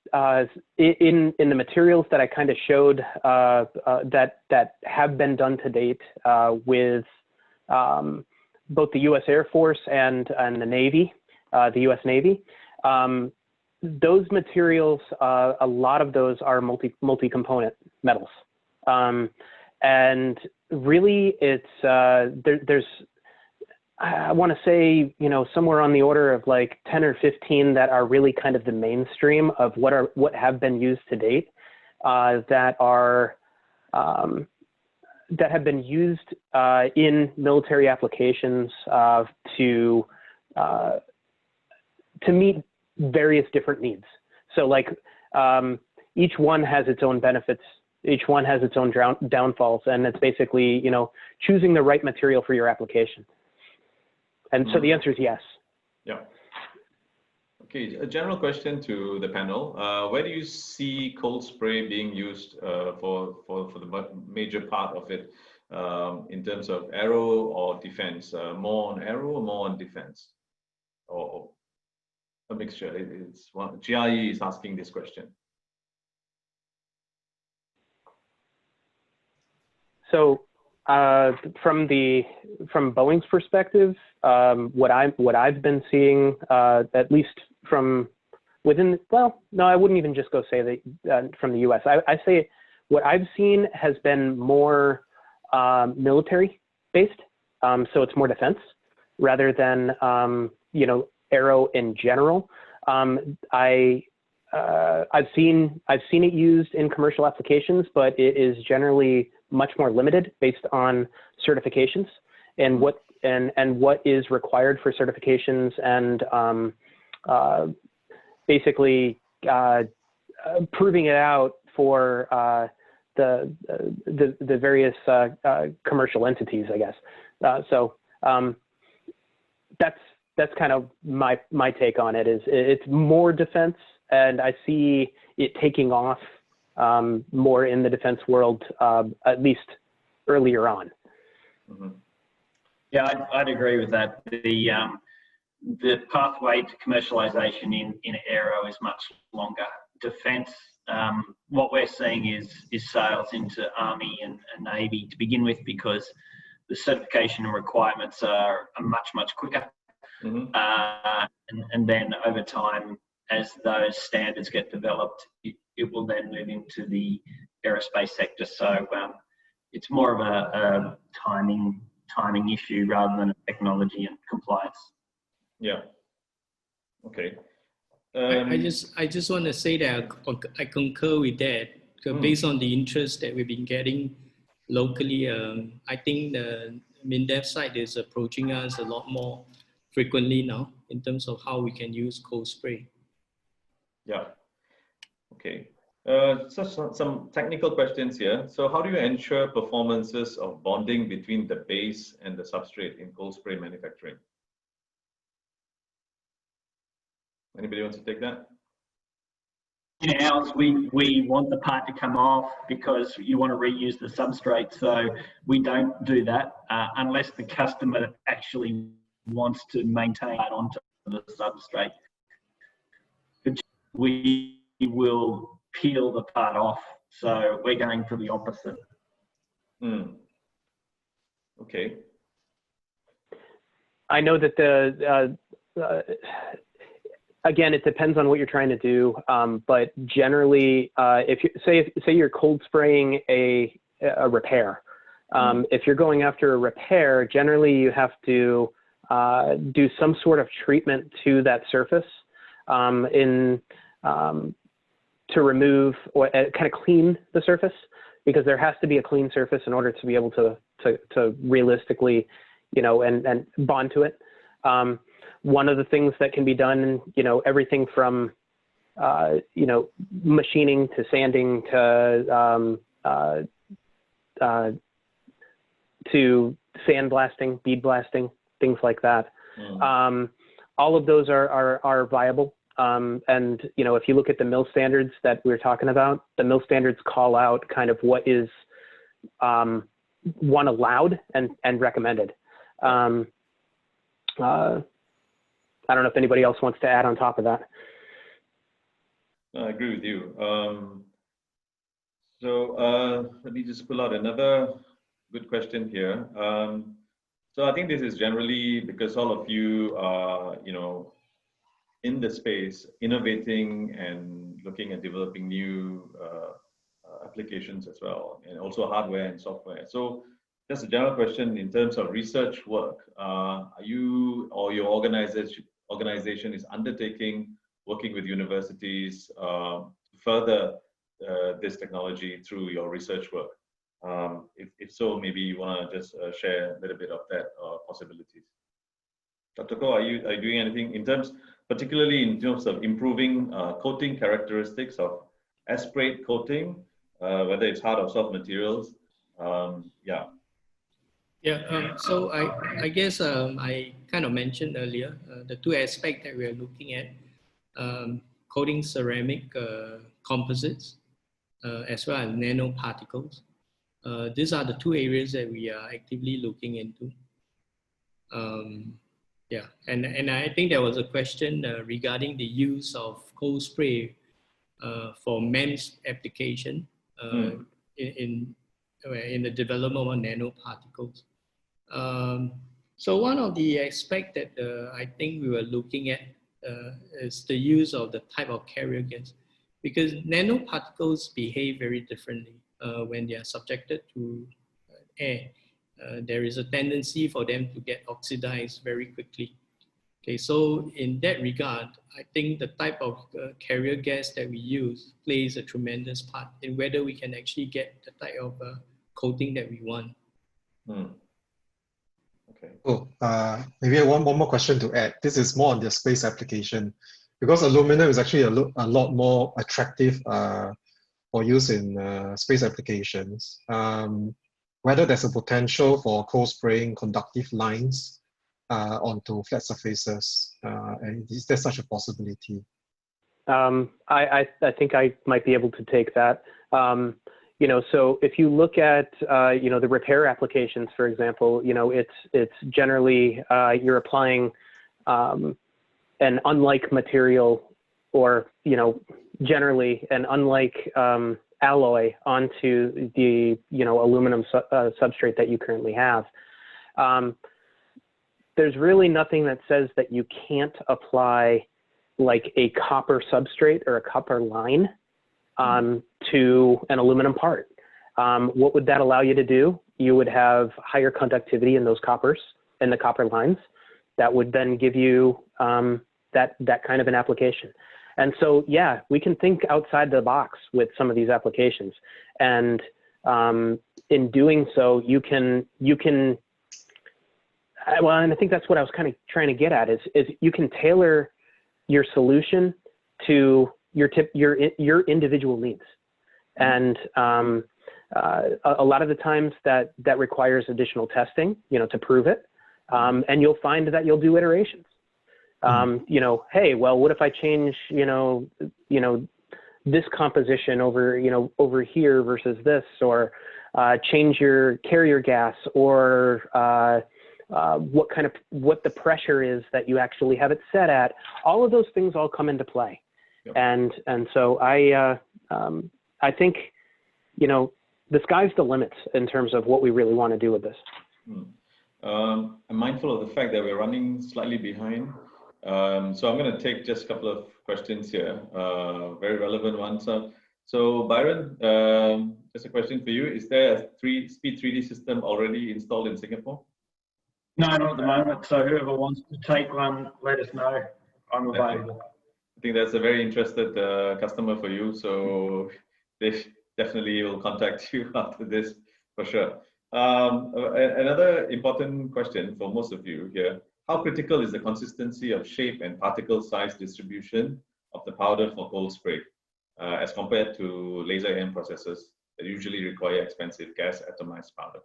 in the materials that I kind of showed that have been done to date with both the U.S. Air Force and the Navy, the U.S. Navy, those materials, a lot of those are multi-component metals, and really it's there's I want to say, you know, somewhere on the order of like 10 or 15 that are really kind of the mainstream of what have been used to date, that have been used in military applications to meet various different needs. So like each one has its own benefits, each one has its own downfalls, and it's basically, you know, choosing the right material for your application. And so the answer is yes. Yeah. Okay, a general question to the panel. Where do you see cold spray being used for the major part of it in terms of aero or defense? More on aero or more on defense? Or a mixture? It's one. GIE is asking this question. So from Boeing's perspective, what I've been seeing, at least from within, well, no, I wouldn't even just go say that from the U.S. I say what I've seen has been more military based, so it's more defense rather than you know, aero in general. I've seen it used in commercial applications, but it is generally much more limited based on certifications and what is required for certifications, and basically proving it out for the various commercial entities, I guess. So that's kind of my take on it. Is it's more defense, and I see it taking off more in the defense world, at least earlier on. Mm-hmm. Yeah, I'd agree with that. The pathway to commercialization in aero is much longer. Defense, what we're seeing is sales into Army and Navy to begin with, because the certification requirements are much quicker. Mm-hmm. And then over time, as those standards get developed, it will then move into the aerospace sector. So it's more of a timing issue rather than a technology and compliance. Yeah. Okay. I just want to say that I concur with that. Based on the interest that we've been getting locally, I think the MINDEF side is approaching us a lot more frequently now in terms of how we can use cold spray. Yeah. Okay. So some technical questions here. So how do you ensure performances of bonding between the base and the substrate in cold spray manufacturing? Anybody wants to take that? In ours, we want the part to come off because you want to reuse the substrate. So we don't do that unless the customer actually wants to maintain that onto the substrate. But we will peel the part off. So we're going for the opposite. Okay. I know that again, it depends on what you're trying to do, but generally, if you say you're cold spraying a repair, if you're going after a repair, generally you have to do some sort of treatment to that surface to remove or kind of clean the surface because there has to be a clean surface in order to be able to realistically, and bond to it. One of the things that can be done, everything from, machining to sanding to sandblasting, bead blasting, things like that. All of those are viable. And if you look at the mill standards that we're talking about, the mill standards call out kind of what is one allowed and recommended. I don't know if anybody else wants to add on top of that. I agree with you. Let me just pull out another good question here. So I think this is generally because all of you are, in the space, innovating and looking at developing new applications as well, and also hardware and software. So just a general question in terms of research work. Are you or your organization is undertaking working with universities to further this technology through your research work? If so, maybe you want to just share a little bit of that possibilities. Dr. Koh, are you doing anything in terms, particularly in terms of improving coating characteristics of aspirate coating, whether it's hard or soft materials? So I guess I kind of mentioned earlier the two aspects that we are looking at, coating ceramic composites as well as nanoparticles. These are the two areas that we are actively looking into. And I think there was a question regarding the use of cold spray for MEMS application in the development of nanoparticles. So one of the aspects that I think we were looking at is the use of the type of carrier gas, because nanoparticles behave very differently when they are subjected to air. There is a tendency for them to get oxidized very quickly. Okay, so in that regard, I think the type of carrier gas that we use plays a tremendous part in whether we can actually get the type of coating that we want. Okay. Oh, maybe one more question to add. This is more on the space application, because aluminum is actually a lot more attractive for use in space applications. Whether there's a potential for cold spraying conductive lines onto flat surfaces, and is there such a possibility? I think I might be able to take that. So if you look at the repair applications, for example, it's generally you're applying an unlike material, or generally an unlike alloy onto the aluminum substrate that you currently have. There's really nothing that says that you can't apply like a copper substrate or a copper line to an aluminum part. What would that allow you to do? You would have higher conductivity in those coppers, in the copper lines. That would then give you that kind of an application. And so, yeah, we can think outside the box with some of these applications. And in doing so, you can, well, and I think that's what I was kind of trying to get at is you can tailor your solution to your individual needs. And a lot of the times that requires additional testing, to prove it. And you'll find that you'll do iterations. Hey, well, what if I change, this composition over here versus this, or change your carrier gas, or what the pressure is that you actually have it set at. All of those things all come into play. Yep. And so I think, the sky's the limit in terms of what we really want to do with this. I'm mindful of the fact that we're running slightly behind. So I'm going to take just a couple of questions here, very relevant ones. So Byron, just a question for you. Is there a speed 3D system already installed in Singapore? No, not at the moment. So whoever wants to take one, let us know. I'm available. I think that's a very interested customer for you. So definitely will contact you after this for sure. Another important question for most of you here: how critical is the consistency of shape and particle size distribution of the powder for cold spray as compared to laser AM processes that usually require expensive gas atomized powder?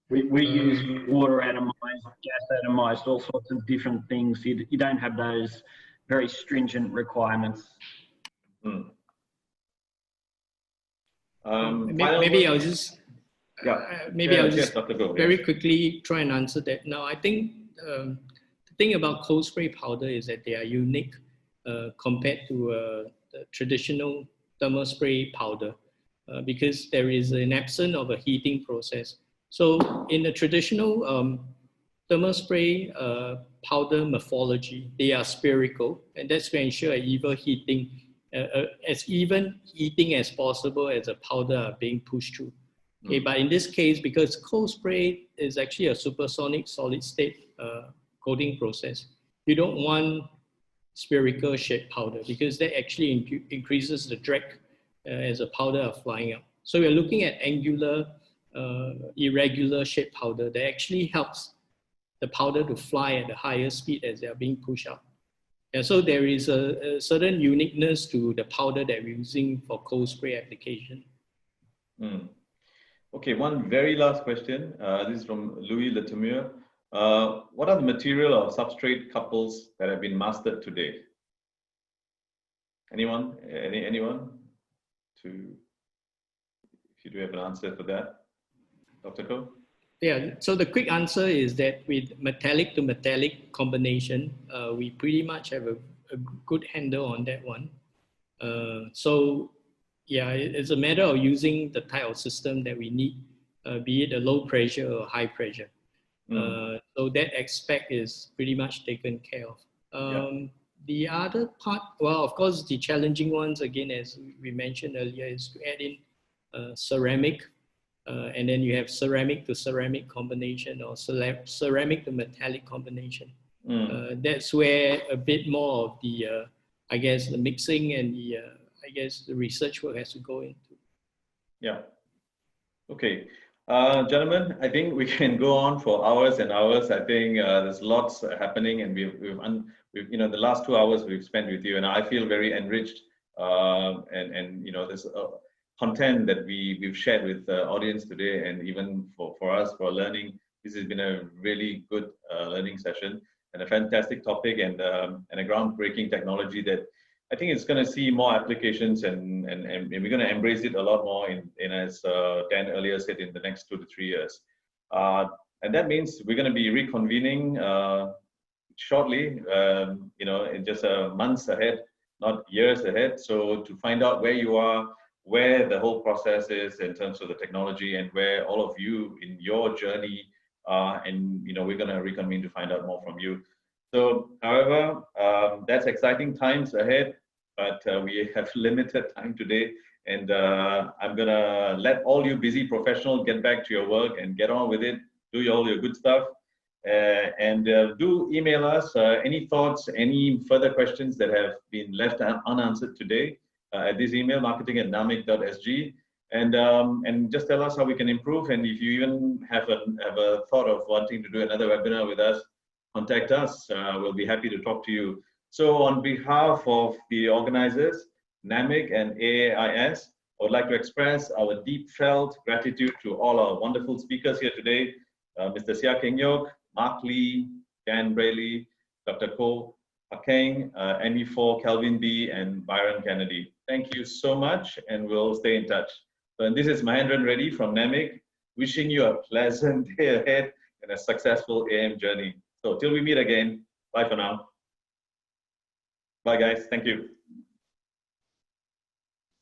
We use water atomized, gas atomized, all sorts of different things. You don't have those very stringent requirements. Maybe I'll just very Yes. quickly try and answer that. Now, I think the thing about cold spray powder is that they are unique compared to the traditional thermal spray powder because there is an absence of a heating process. So in the traditional thermal spray powder morphology, they are spherical, and that's to ensure as even heating as possible as the powder are being pushed through. Okay, but in this case, because cold spray is actually a supersonic solid state coating process, you don't want spherical shaped powder because that actually increases the drag as the powder are flying up. So we're looking at angular, irregular shaped powder that actually helps the powder to fly at a higher speed as they are being pushed out. And so there is a certain uniqueness to the powder that we're using for cold spray application. Okay, one very last question. This is from Louis Letemure. What are the material or substrate couples that have been mastered today? Anyone? Anyone? If you do have an answer for that, Dr. Koh? Yeah, so the quick answer is that with metallic to metallic combination, we pretty much have a good handle on that one. So yeah, it's a matter of using the type of system that we need, be it a low pressure or high pressure. So that aspect is pretty much taken care of. The other part, well, of course, the challenging ones, again, as we mentioned earlier, is to add in ceramic, and then you have ceramic to ceramic combination or ceramic to metallic combination. That's where a bit more of the, I guess, the mixing and the, I guess, the research work has to go into. Yeah. Okay. Gentlemen, I think we can go on for hours and hours. I think there's lots happening, and we've you know, the last 2 hours we've spent with you, and I feel very enriched. And you know, this content that we've shared with the audience today, and even for us for learning, this has been a really good learning session and a fantastic topic, and a groundbreaking technology that I think it's going to see more applications, and we're going to embrace it a lot more in as Dan earlier said, in the next 2 to 3 years. And that means we're going to be reconvening shortly, you know, in just months ahead, not years ahead. So to find out where you are, where the whole process is in terms of the technology, and where all of you in your journey are, and you know, we're going to reconvene to find out more from you. So, however, that's exciting times ahead, but we have limited time today, and I'm gonna let all you busy professionals get back to your work and get on with it, do all your good stuff, and do email us any thoughts, any further questions that have been left unanswered today at this email, marketing@namic.sg, and just tell us how we can improve. And if you even have a thought of wanting to do another webinar with us, contact us. We'll be happy to talk to you. So on behalf of the organizers, NAMIC and AAIS, I would like to express our deep felt gratitude to all our wonderful speakers here today, Mr. Sia Keng Yok, Mark Lee, Dan Brayley, Dr. Koh Akeng, ME4, Kelvin B, and Byron Kennedy. Thank you so much, and we'll stay in touch. So, and this is Mahendran Reddy from NAMIC, wishing you a pleasant day ahead and a successful AM journey. So till we meet again, bye for now. Bye guys, thank you.